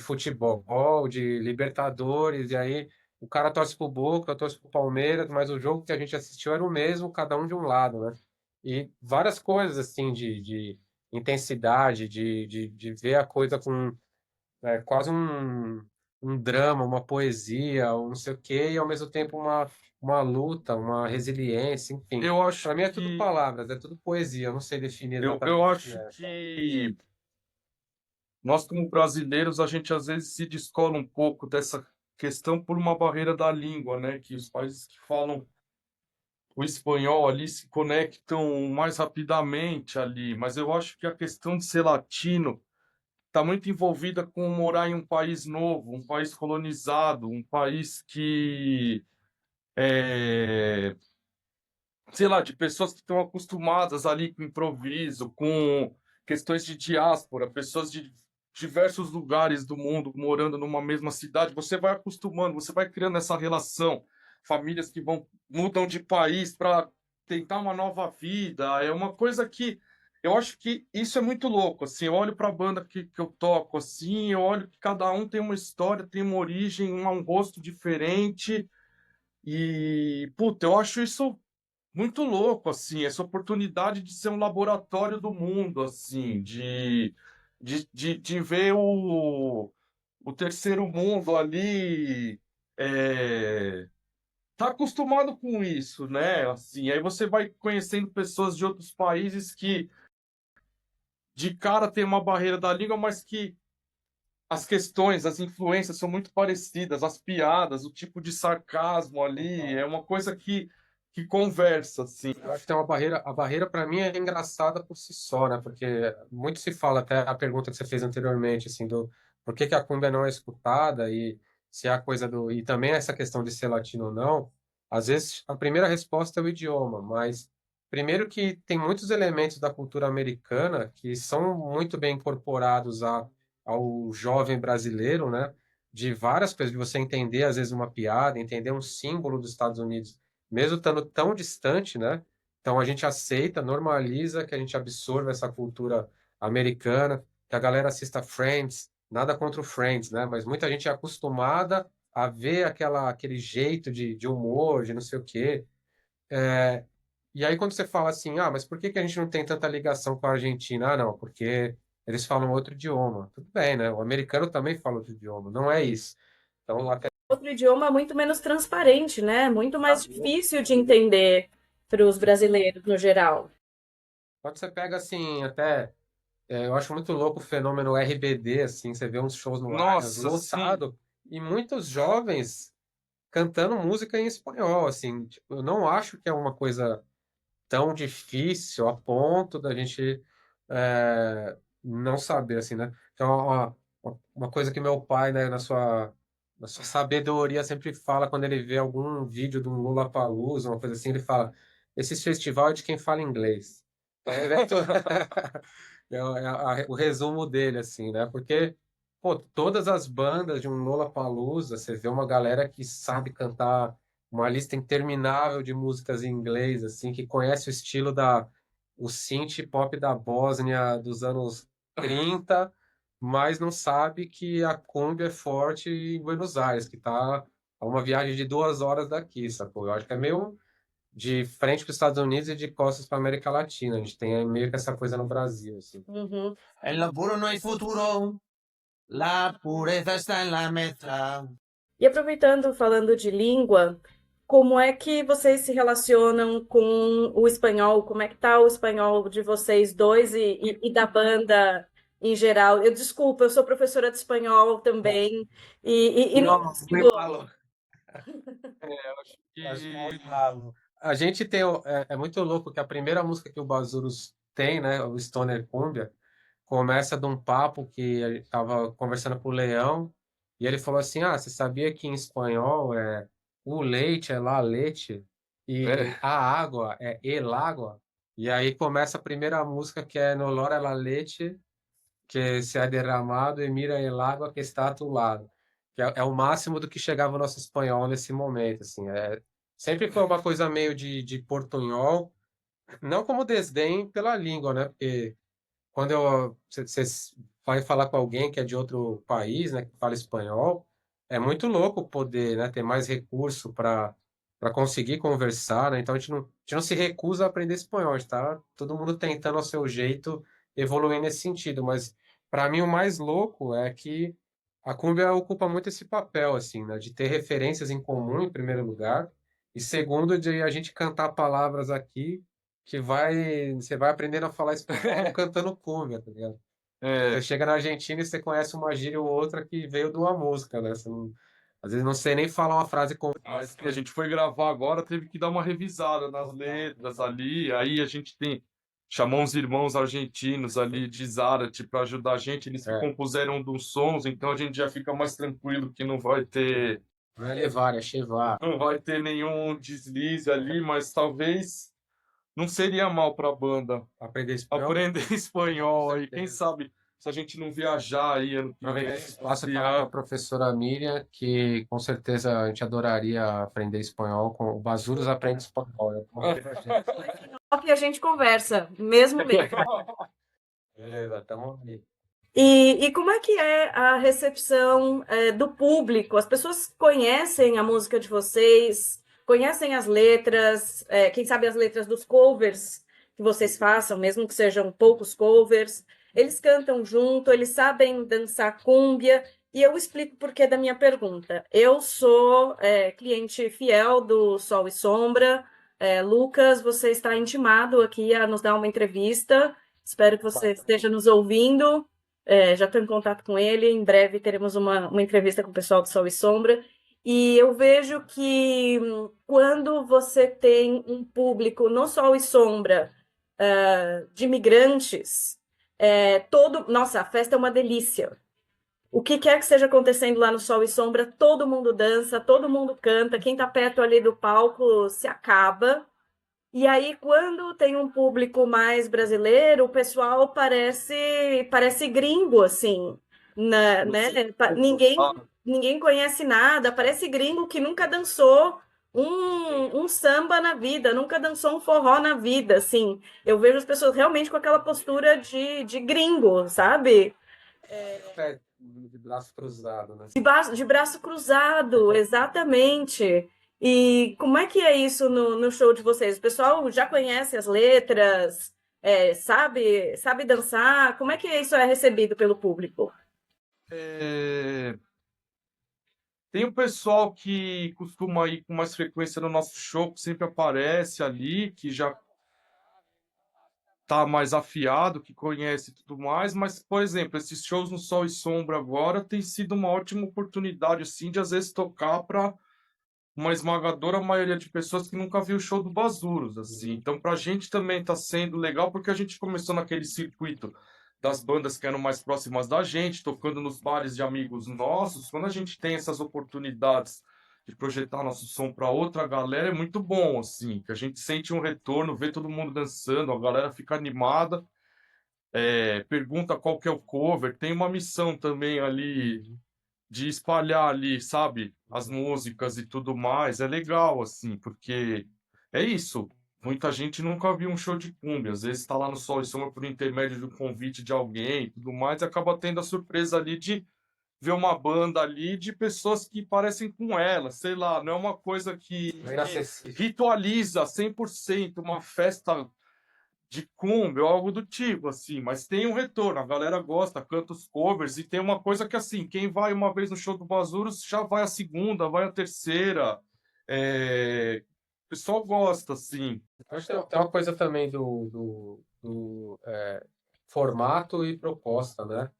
futebol, de Libertadores, e aí o cara torce pro Boca, eu torço pro Palmeiras, mas o jogo que a gente assistiu era o mesmo, cada um de um lado, né? E várias coisas, assim, de intensidade, de ver a coisa com quase um drama, uma poesia, um não sei o quê, e ao mesmo tempo uma luta, uma resiliência, enfim. Eu acho Para mim é tudo que palavras, é tudo poesia, eu não sei definir eu exatamente o que acho é. que nós como brasileiros a gente às vezes se descola um pouco dessa questão por uma barreira da língua, né? Que os países que falam o espanhol ali se conectam mais rapidamente ali, mas eu acho que a questão de ser latino está muito envolvida com morar em um país novo, um país colonizado, um país que é, sei lá, de pessoas que estão acostumadas ali com improviso, com questões de diáspora, pessoas de diversos lugares do mundo morando numa mesma cidade, você vai acostumando, você vai criando essa relação, famílias que vão mudam de país para tentar uma nova vida, é uma coisa que eu acho que isso é muito louco, assim, eu olho para a banda que eu toco, assim, eu olho que cada um tem uma história, tem uma origem, um rosto diferente, e, puta, eu acho isso muito louco, assim, essa oportunidade de ser um laboratório do mundo, assim, de ver o terceiro mundo ali, é, tá acostumado com isso, né? Assim, aí você vai conhecendo pessoas de outros países que de cara tem uma barreira da língua, mas que as questões, as influências são muito parecidas, as piadas, o tipo de sarcasmo ali, é uma coisa que conversa, assim. Eu acho que tem uma barreira. A barreira, para mim, é engraçada por si só, né? Porque muito se fala, até a pergunta que você fez anteriormente, assim, do por que que a cumbia não é escutada e se é a coisa do. E também essa questão de ser latino ou não. Às vezes, a primeira resposta é o idioma, mas primeiro que tem muitos elementos da cultura americana que são muito bem incorporados ao jovem brasileiro, né? De várias coisas, de você entender, às vezes, uma piada, entender um símbolo dos Estados Unidos mesmo estando tão distante, né? Então a gente aceita, normaliza que a gente absorva essa cultura americana, que a galera assista Friends, nada contra o Friends, né? Mas muita gente é acostumada a ver aquele jeito de humor, de não sei o quê. E aí quando você fala assim, ah, mas por que que a gente não tem tanta ligação com a Argentina? Ah, não, porque eles falam outro idioma. Tudo bem, né? O americano também fala outro idioma, não é isso. Então, até Outro idioma muito menos transparente, né? Muito mais difícil de entender para os brasileiros no geral. quando você pega assim, até eu acho muito louco o fenômeno RBD, assim, você vê uns shows no Allianz Nossa, sim. lotado e muitos jovens cantando música em espanhol, assim, tipo, eu não acho que é uma coisa tão difícil a ponto da gente não saber, assim, né? Então, uma coisa que meu pai, né, na sua sabedoria sempre fala quando ele vê algum vídeo do Lollapalooza, uma coisa assim, ele fala, esse festival é de quem fala inglês. O resumo dele, assim, né? Porque, pô, todas as bandas de um Lollapalooza, você vê uma galera que sabe cantar uma lista interminável de músicas em inglês, assim, que conhece o estilo o synth pop da Bósnia dos anos 30, mas não sabe que a cumbia é forte em Buenos Aires, que tá a uma viagem de 2 horas daqui, sacou? Eu acho que é meio de frente para os Estados Unidos e de costas para a América Latina. A gente tem meio que essa coisa no Brasil, assim. Uhum. En lo puro no hay futuro, la pureza está en la mezcla. E aproveitando, falando de língua, como é que vocês se relacionam com o espanhol? Como é que tá o espanhol de vocês dois e da banda em geral? Eu desculpa, eu sou professora de espanhol também e não No, muy consigo. malo. Acho Que muito raro. A gente tem. É muito louco que a primeira música que o Basurus tem, né? O Stoner Cumbia, começa de um papo que ele estava conversando com o Leão e ele falou assim: Ah, você sabia que em espanhol o leite é la leche e é, a água é el agua? E aí começa a primeira música que é No olor a la leche que se ha derramado e mira el agua que está a tu lado. Que é o máximo do que chegava o nosso espanhol nesse momento, assim. Sempre foi uma coisa meio de portunhol, não como desdém pela língua, né? Porque quando você vai falar com alguém que é de outro país, né, que fala espanhol, é muito louco poder, né, ter mais recurso para conseguir conversar, né? Então a gente não se recusa a aprender espanhol, a gente tá todo mundo tentando ao seu jeito evoluir nesse sentido, mas para mim o mais louco é que a cumbia ocupa muito esse papel assim, né, de ter referências em comum em primeiro lugar e segundo de a gente cantar palavras aqui que você vai aprendendo a falar espanhol cantando cumbia, tá ligado? Você é, chega na Argentina e você conhece uma gíria ou outra que veio de uma música, né? Às vezes não sei nem falar uma frase com. mas que a gente foi gravar agora, teve que dar uma revisada nas letras ali. Aí a gente chamou uns irmãos argentinos ali de Zárate para ajudar a gente. Eles que É, compuseram dos sons, então a gente já fica mais tranquilo que não é levar, é chevar. não vai ter nenhum deslize ali, mas talvez não seria mal para a banda Aprender espanhol. aprender espanhol Com aí. Quem certeza. sabe se a gente não viajar aí ano que Aproveitar vem, esse espaço e falar com a passear. professora Miriam, que com certeza a gente adoraria aprender espanhol. O Basurus aprende espanhol. Que a gente conversa, mesmo mesmo. Beleza, tamo aí. E como é que é a recepção do público? As pessoas conhecem a música de vocês, conhecem as letras, quem sabe as letras dos covers que vocês façam, mesmo que sejam poucos covers. Eles cantam junto, eles sabem dançar cúmbia. E eu explico o porquê da minha pergunta. Eu sou cliente fiel do Sol e Sombra. Lucas, você está intimado aqui a nos dar uma entrevista. Espero que você esteja nos ouvindo. Já estou em contato com ele. Em breve teremos uma entrevista com o pessoal do Sol e Sombra. E eu vejo que quando você tem um público no Sol e Sombra de imigrantes, nossa, a festa é uma delícia. O que quer que esteja acontecendo lá no Sol e Sombra, todo mundo dança, todo mundo canta, quem está perto ali do palco se acaba. E aí, quando tem um público mais brasileiro, o pessoal parece gringo, assim, né? Ninguém conhece nada, parece gringo que nunca dançou um samba na vida, nunca dançou um forró na vida, assim. Eu vejo as pessoas realmente com aquela postura de gringo, sabe? De braço cruzado, né? De braço cruzado, exatamente. E como é que é isso no show de vocês? O pessoal já conhece as letras, sabe dançar? Como é que isso é recebido pelo público? Tem um pessoal que costuma ir com mais frequência no nosso show, que sempre aparece ali, que já tá mais afiado, que conhece e tudo mais, mas, por exemplo, esses shows no Sol e Sombra agora tem sido uma ótima oportunidade, assim, de às vezes tocar para uma esmagadora maioria de pessoas que nunca viu o show do Bazuros, assim. Então, pra gente também tá sendo legal, porque a gente começou naquele circuito das bandas que eram mais próximas da gente, tocando nos bares de amigos nossos. Quando a gente tem essas oportunidades de projetar nosso som para outra galera, é muito bom, assim, que a gente sente um retorno, vê todo mundo dançando, a galera fica animada, pergunta qual que é o cover, tem uma missão também ali de espalhar ali, sabe, as músicas e tudo mais. É legal, assim, porque é isso. Muita gente nunca viu um show de cumbia. Às vezes está lá no Sol e Sombra por intermédio do convite de alguém e tudo mais, e acaba tendo a surpresa ali de ver uma banda ali de pessoas que parecem com ela, sei lá, não é uma coisa que É inacessível. ritualiza 100% uma festa de cumbia ou algo do tipo, assim, mas tem um retorno, a galera gosta, canta os covers, e tem uma coisa que, assim, quem vai uma vez no show do Bazuros já vai a segunda, vai a terceira, o pessoal gosta, assim. Acho que tem uma coisa também do formato e proposta, né?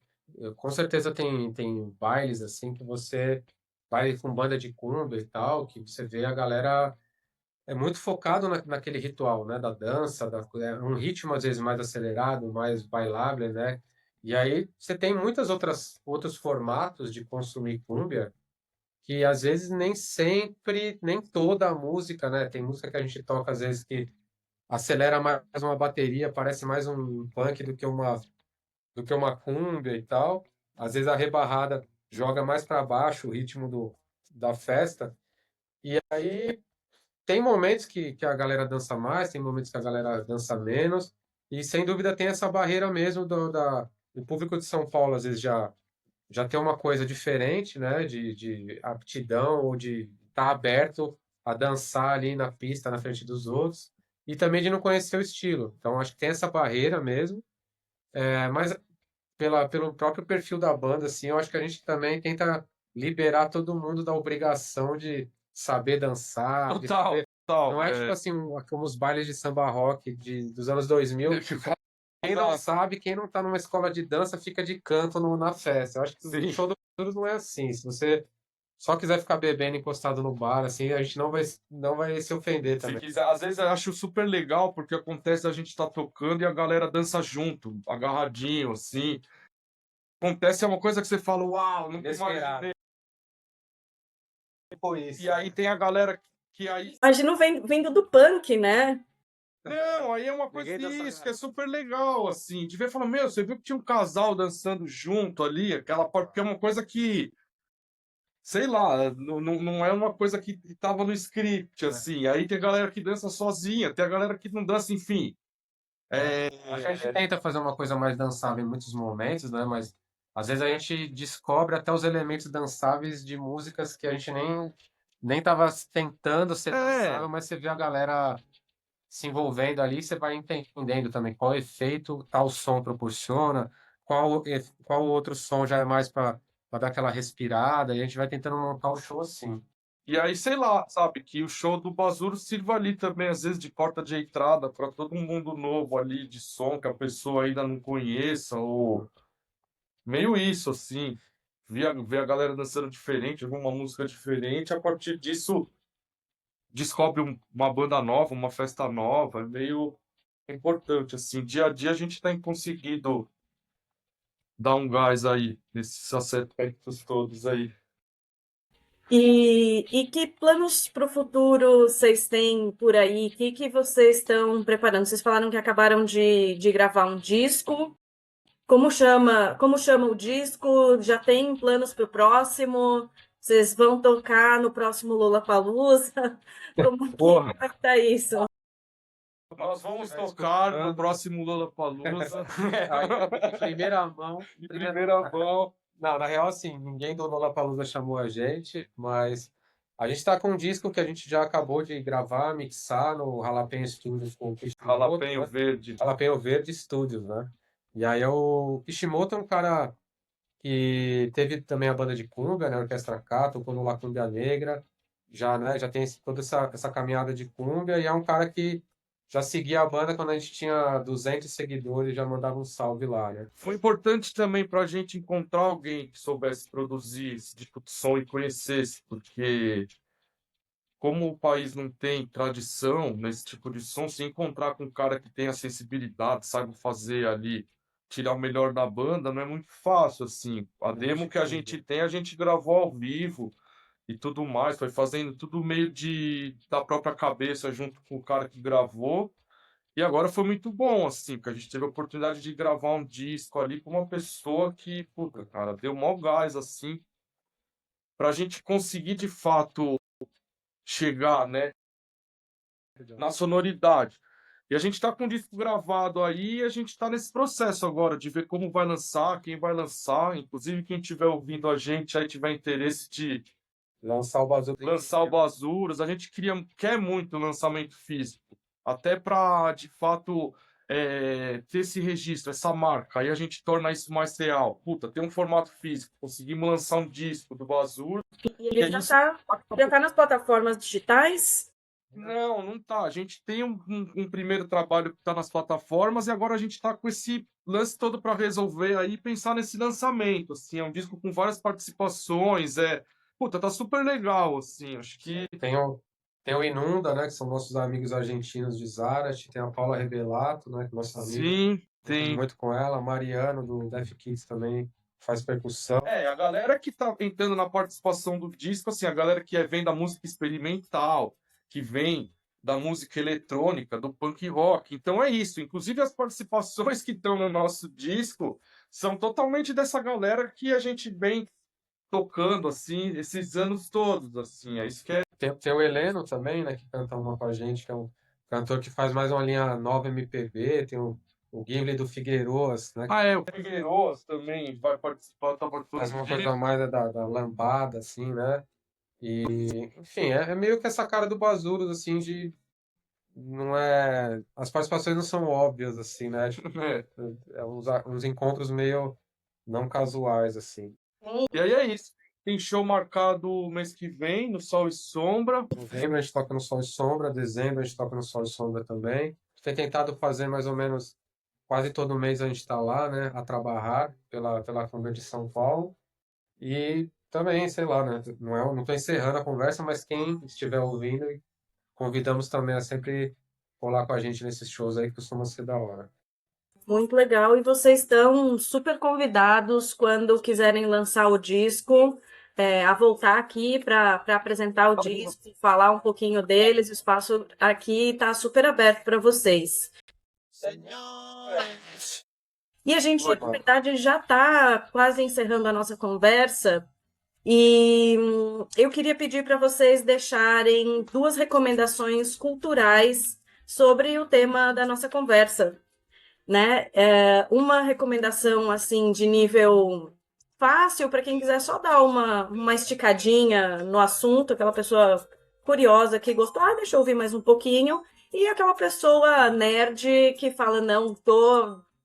Com certeza tem bailes assim que você vai com banda de cumbia e tal, que você vê a galera muito focado naquele ritual, né? Da dança, um ritmo às vezes mais acelerado, mais bailável, né? E aí você tem muitas outros formatos de consumir cumbia que às vezes nem sempre, nem toda a música, né? Tem música que a gente toca às vezes que acelera mais uma bateria, parece mais um punk do que uma cumbia e tal. Às vezes a rebarrada joga mais para baixo o ritmo da festa. E aí tem momentos que a galera dança mais, tem momentos que a galera dança menos. E sem dúvida tem essa barreira mesmo do público de São Paulo, às vezes já tem uma coisa diferente, né, de aptidão ou de estar aberto a dançar ali na pista, na frente dos outros, e também de não conhecer o estilo. Então, acho que tem essa barreira mesmo, mas pelo próprio perfil da banda, assim, eu acho que a gente também tenta liberar todo mundo da obrigação de saber dançar, de Total, saber... total. Não é tipo assim, como os bailes de samba rock dos anos 2000, Que o cara quem não dança. sabe, quem não tá numa escola de dança fica de canto na festa. Eu acho que Sim. o show do Futuros não é assim. Se você só quiser ficar bebendo encostado no bar, assim, a gente não vai se ofender Se também. quiser, às vezes eu acho super legal, porque acontece a gente tá tocando e a galera dança junto, agarradinho, assim. Acontece é uma coisa que você fala, uau, nunca Inesperado. imaginei. Foi isso. E aí tem a galera que aí. Imagino vindo do punk, né? Não, aí é uma coisa Ninguém dança isso, que é super legal, assim. De ver e falar, meu, você viu que tinha um casal dançando junto ali, aquela parte, porque é uma coisa que, sei lá, não é uma coisa que tava no script, assim. Aí tem a galera que dança sozinha, tem a galera que não dança, enfim. Acho que a gente tenta fazer uma coisa mais dançável em muitos momentos, né? Mas às vezes a gente descobre até os elementos dançáveis de músicas que a gente nem tava tentando ser dançável, mas você vê a galera se envolvendo ali, você vai entendendo também qual efeito tal som proporciona, qual outro som já é mais para para dar aquela respirada, e a gente vai tentando montar o show assim. E aí, sei lá, sabe, que o show do Basuro sirva ali também, às vezes, de porta de entrada para todo mundo novo ali de som que a pessoa ainda não conheça, ou meio isso, assim, ver a galera dançando diferente, ouvir uma música diferente, a partir disso descobre uma banda nova, uma festa nova, é meio importante, assim, dia a dia a gente tem conseguido dar um gás aí, nesses aspectos todos aí. E que planos para o futuro vocês têm por aí? O que vocês estão preparando? Vocês falaram que acabaram de gravar um disco. Como chama o disco? Já tem planos para o próximo? Vocês vão tocar no próximo Lollapalooza? Como Porra. que tá isso? Nós vamos Tá tocar no escutando. próximo Lollapalooza. Aí, em primeira mão. Em primeira mão. Não, na real, assim, ninguém do Lollapalooza chamou a gente, mas a gente tá com um disco que a gente já acabou de gravar, mixar no Jalapeno Studios com o Kishimoto, Jalapeno né? Verde. Jalapeno Verde Studios, né? E aí o Kishimoto é um cara que teve também a banda de cumbia, né? Orquestra K, tocou no La Cumbia Negra, já, né? Já tem toda essa caminhada de cumbia, e é um cara que já seguia a banda quando a gente tinha 200 seguidores, já mandava um salve lá, né? Foi importante também para a gente encontrar alguém que soubesse produzir esse tipo de som e conhecesse, porque como o país não tem tradição nesse tipo de som, se encontrar com um cara que tenha sensibilidade, saiba fazer ali, tirar o melhor da banda, não é muito fácil, assim. A demo que a gente tem, a gente gravou ao vivo e tudo mais, foi fazendo tudo meio da própria cabeça junto com o cara que gravou. E agora foi muito bom, assim, porque a gente teve a oportunidade de gravar um disco ali com uma pessoa que, puta, cara, deu mó gás, assim, pra gente conseguir de fato chegar, né, na sonoridade. E a gente tá com o disco gravado aí e a gente tá nesse processo agora de ver como vai lançar, quem vai lançar, inclusive quem estiver ouvindo a gente aí tiver interesse de Lançar o Bazooka. lançar o Bazuras, a gente quer muito lançamento físico, até para de fato ter esse registro, essa marca, aí a gente torna isso mais real. Puta, tem um formato físico, conseguimos lançar um disco do Bazur. E ele já tá nas plataformas digitais? Não, não tá. A gente tem um primeiro trabalho que está nas plataformas e agora a gente está com esse lance todo para resolver aí e pensar nesse lançamento. Assim, é um disco com várias participações. Puta, tá super legal, assim. Acho que Tem o Inunda, né, que são nossos amigos argentinos de Zárate, tem a Paula Rebelato, né, que é nossa amiga, sim, tem. muito com ela, a Mariano do Def Kids também faz percussão. A galera que tá entrando na participação do disco, assim, a galera que vem da música experimental, que vem da música eletrônica, do punk rock. Então é isso. Inclusive as participações que estão no nosso disco são totalmente dessa galera que a gente vem tocando, assim, esses anos todos, assim. É isso que é. Tem o Heleno também, né, que canta uma com a gente, que é um cantor que faz mais uma linha nova MPB, tem o Gimli do Figueiroas, né, O Figueiredo também vai participar, tá participando. faz uma coisa mais da lambada, assim, né? E, enfim, é meio que essa cara do Bazuros, assim, de... Não é... As participações não são óbvias, assim, né? Tipo, é uns encontros meio não casuais, assim. E aí é isso. Tem show marcado mês que vem, no Sol e Sombra. Novembro a gente toca no Sol e Sombra, dezembro a gente toca no Sol e Sombra também. Tem tentado fazer mais ou menos quase todo mês a gente está lá, né, a trabalhar pela Câmara de São Paulo. E também, sei lá, né, não estou encerrando a conversa, mas quem estiver ouvindo, convidamos também a sempre colar com a gente nesses shows aí, que costuma ser da hora. Muito legal. E vocês estão super convidados quando quiserem lançar o disco, a voltar aqui para apresentar o disco, falar um pouquinho deles. O espaço aqui está super aberto para vocês. E a gente, na verdade, já está quase encerrando a nossa conversa. E eu queria pedir para vocês deixarem 2 recomendações culturais sobre o tema da nossa conversa, né? Uma recomendação assim de nível fácil para quem quiser só dar uma esticadinha no assunto, aquela pessoa curiosa que gostou, deixa eu ouvir mais um pouquinho, e aquela pessoa nerd que fala, não,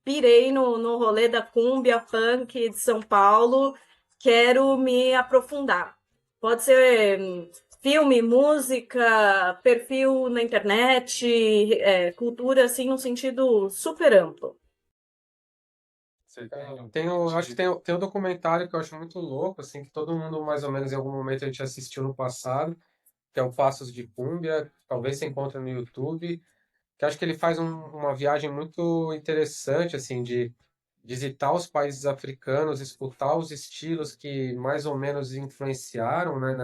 pirei no rolê da cumbia punk de São Paulo, quero me aprofundar. Pode ser filme, música, perfil na internet, cultura, assim, num sentido super amplo. Você tem Acho que tem um documentário que eu acho muito louco, assim, que todo mundo, mais ou menos, em algum momento a gente assistiu no passado, que é o Passos de Cúmbia, talvez você encontre no YouTube, que acho que ele faz uma viagem muito interessante, assim, de visitar os países africanos, escutar os estilos que mais ou menos influenciaram, né,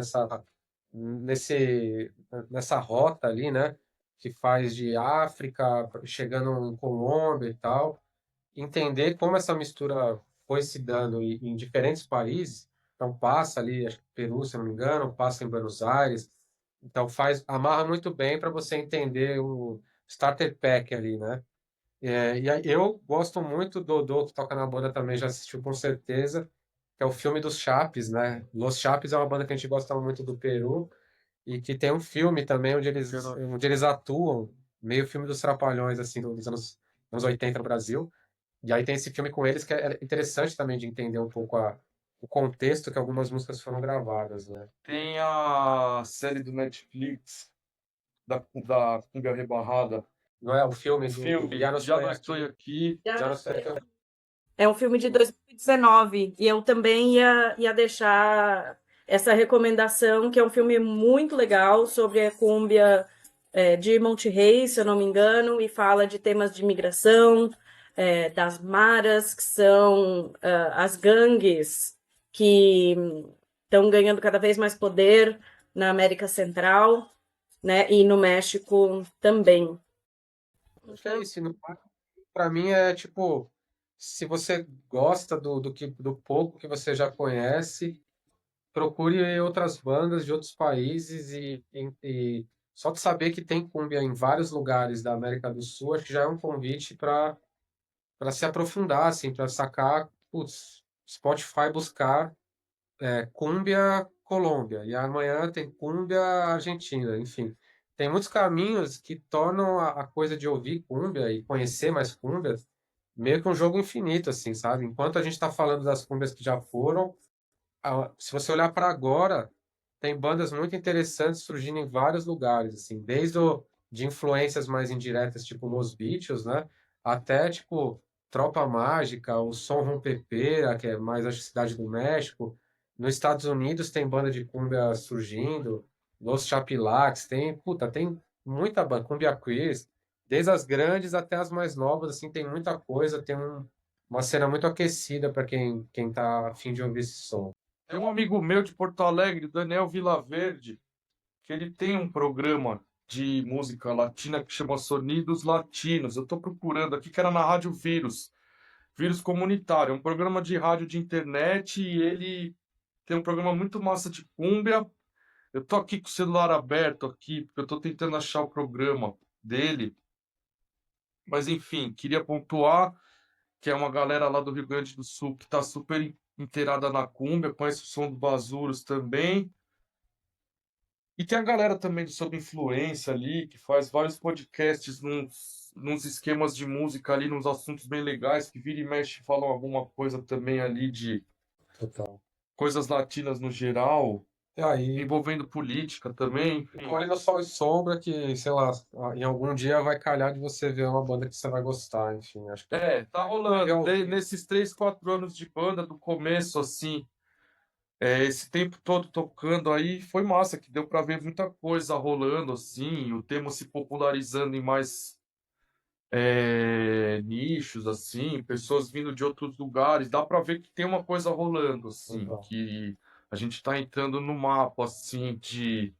nessa rota ali, né, que faz de África, chegando em Colômbia e tal, entender como essa mistura foi se dando em diferentes países. Então passa ali, acho que Peru, se eu não me engano, passa em Buenos Aires. Então amarra muito bem para você entender o starter pack ali, né? E aí eu gosto muito do Dodô, que toca na banda também, já assistiu com certeza, que é o filme dos Chapes, né? Los Chapes é uma banda que a gente gosta muito do Peru e que tem um filme também onde eles atuam, meio filme dos Trapalhões, assim, dos anos 80 no Brasil. E aí tem esse filme com eles que é interessante também de entender um pouco o contexto que algumas músicas foram gravadas, né? Tem a série do Netflix da Cumbia Rebarrada. Não é o filme O do filme Já Não Já Estou Não Estou Aqui. Já Não Estou Aqui. É um filme de 2019 e eu também ia deixar essa recomendação, que é um filme muito legal sobre a cúmbia de Monte Rei, se eu não me engano, e fala de temas de imigração, das maras, que são as gangues que estão ganhando cada vez mais poder na América Central, né, e no México também. Acho que é isso. Para mim é tipo, se você gosta do pouco que você já conhece, procure outras bandas de outros países e só de saber que tem cumbia em vários lugares da América do Sul, acho que já é um convite para se aprofundar, assim, para sacar, putz, Spotify buscar Cúmbia Colômbia, e amanhã tem Cúmbia Argentina, enfim. Tem muitos caminhos que tornam a coisa de ouvir cúmbia e conhecer mais cúmbias meio que um jogo infinito, assim, sabe? Enquanto a gente está falando das cúmbias que já foram, se você olhar para agora, tem bandas muito interessantes surgindo em vários lugares, assim, de influências mais indiretas, tipo Los Bichos, né? Até, tipo, Tropa Mágica, o Som Rompepera, que é mais, acho, Cidade do México. Nos Estados Unidos tem banda de cumbia surgindo, Los Chapilacs, tem muita banda, Cumbia Quiz, desde as grandes até as mais novas, assim, tem muita coisa, uma cena muito aquecida para quem tá a fim de ouvir esse som. Tem um amigo meu de Porto Alegre, Daniel Vilaverde, que ele tem um programa de música latina que chama Sonidos Latinos. Eu estou procurando aqui, que era na Rádio Vírus, Vírus Comunitário, um programa de rádio de internet, e ele tem um programa muito massa de cúmbia. Eu tô aqui com o celular aberto aqui, porque eu tô tentando achar o programa dele. Mas enfim, queria pontuar que é uma galera lá do Rio Grande do Sul que tá super inteirada na cúmbia, conhece o som do Bazuros também. E tem a galera também do Sob Influência ali, que faz vários podcasts nos esquemas de música ali, nos assuntos bem legais, que vira e mexe falam alguma coisa também ali de Total. coisas latinas no geral, E aí, envolvendo política também. Enfim. colhe no sol e sombra que, sei lá, em algum dia vai calhar de você ver uma banda que você vai gostar, enfim, acho que Tá rolando. Eu- Nesses 3, 4 anos de banda, do começo, assim, esse tempo todo tocando aí, foi massa, que deu pra ver muita coisa rolando, assim, o tema se popularizando em mais nichos, assim, pessoas vindo de outros lugares, dá pra ver que tem uma coisa rolando, assim, Legal. que a gente tá entrando no mapa, assim, de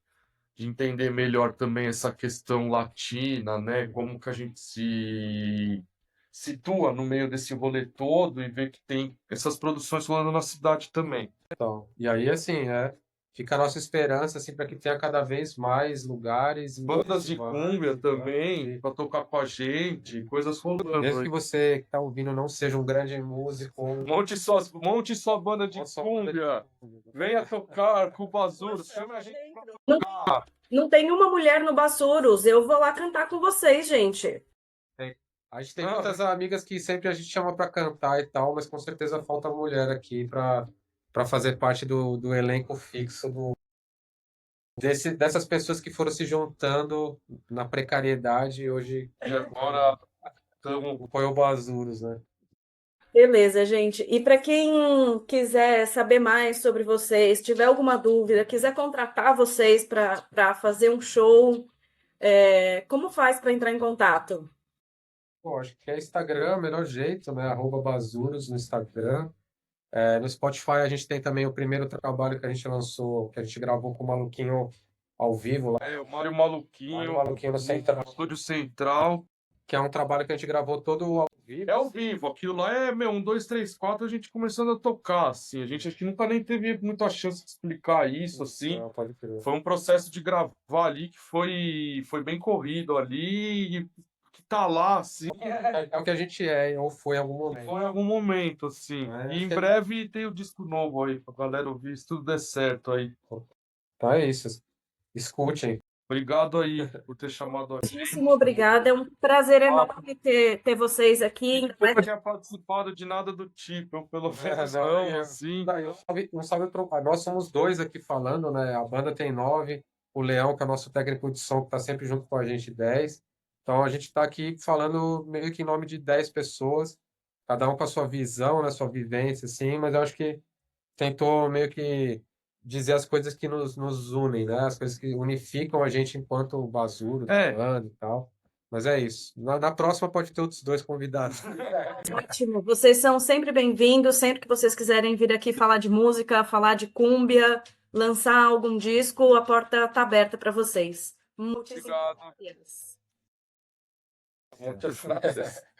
entender melhor também essa questão latina, né? Como que a gente se situa no meio desse rolê todo e ver que tem essas produções rolando na cidade também. Então, e aí, assim, fica a nossa esperança, assim, para que tenha cada vez mais lugares e Bandas de festivais, cumbia também, e para tocar com a gente, coisas rolando mesmo aí. que você que está ouvindo não seja um grande músico, Monte sua banda de monte sua banda de cumbia. cumbia. Venha tocar com o Bazuro, chame a gente pra tocar. Não tem uma mulher no Bassuros, eu vou lá cantar com vocês, gente. A gente tem Ah, muitas amigas que sempre a gente chama para cantar e tal, mas com certeza falta mulher aqui para para fazer parte do elenco fixo dessas pessoas que foram se juntando na precariedade e hoje E agora estamos. apoiam o Bazuros, né? Beleza, gente. E para quem quiser saber mais sobre vocês, tiver alguma dúvida, quiser contratar vocês para fazer um show, como faz para entrar em contato? Pô, acho que é Instagram, melhor jeito, né? @Bazuros no Instagram. No Spotify a gente tem também o primeiro trabalho que a gente lançou, que a gente gravou com o Maluquinho ao vivo lá, O Mário Maluquinho, Maluquinho no Central, Estúdio Central. que é um trabalho que a gente gravou todo ao vivo. É ao vivo, aquilo lá é, 1, 2, 3, 4, a gente começando a tocar, assim. A gente acho que nunca nem teve muita chance de explicar isso, assim. Não, pode crer. Foi um processo de gravar ali que foi bem corrido ali, e que tá lá, assim. É o que a gente é, ou foi em algum momento. Foi em algum momento, assim. E em breve tem o disco novo aí, pra galera ouvir, se tudo der certo aí. Então é isso. Escutem. Obrigado aí por ter chamado a gente. Muitíssimo obrigada. É um prazer enorme ter vocês aqui. Eu nunca tinha participado de nada do tipo, eu pelo menos não, assim. Um salve nós somos 2 aqui falando, né? A banda tem 9, o Leão, que é o nosso técnico de som, que está sempre junto com a gente, 10. Então a gente está aqui falando meio que em nome de 10 pessoas, cada um com a sua visão, né? Sua vivência, assim, mas eu acho que tentou meio que dizer as coisas que nos unem, né? As coisas que unificam a gente enquanto Basuro, banda e tal. Mas é isso. Na próxima pode ter outros 2 convidados. Ótimo. Vocês são sempre bem-vindos. Sempre que vocês quiserem vir aqui falar de música, falar de cúmbia, lançar algum disco, a porta está aberta para vocês. Muitíssimo Obrigado. gracias. Muchas gracias.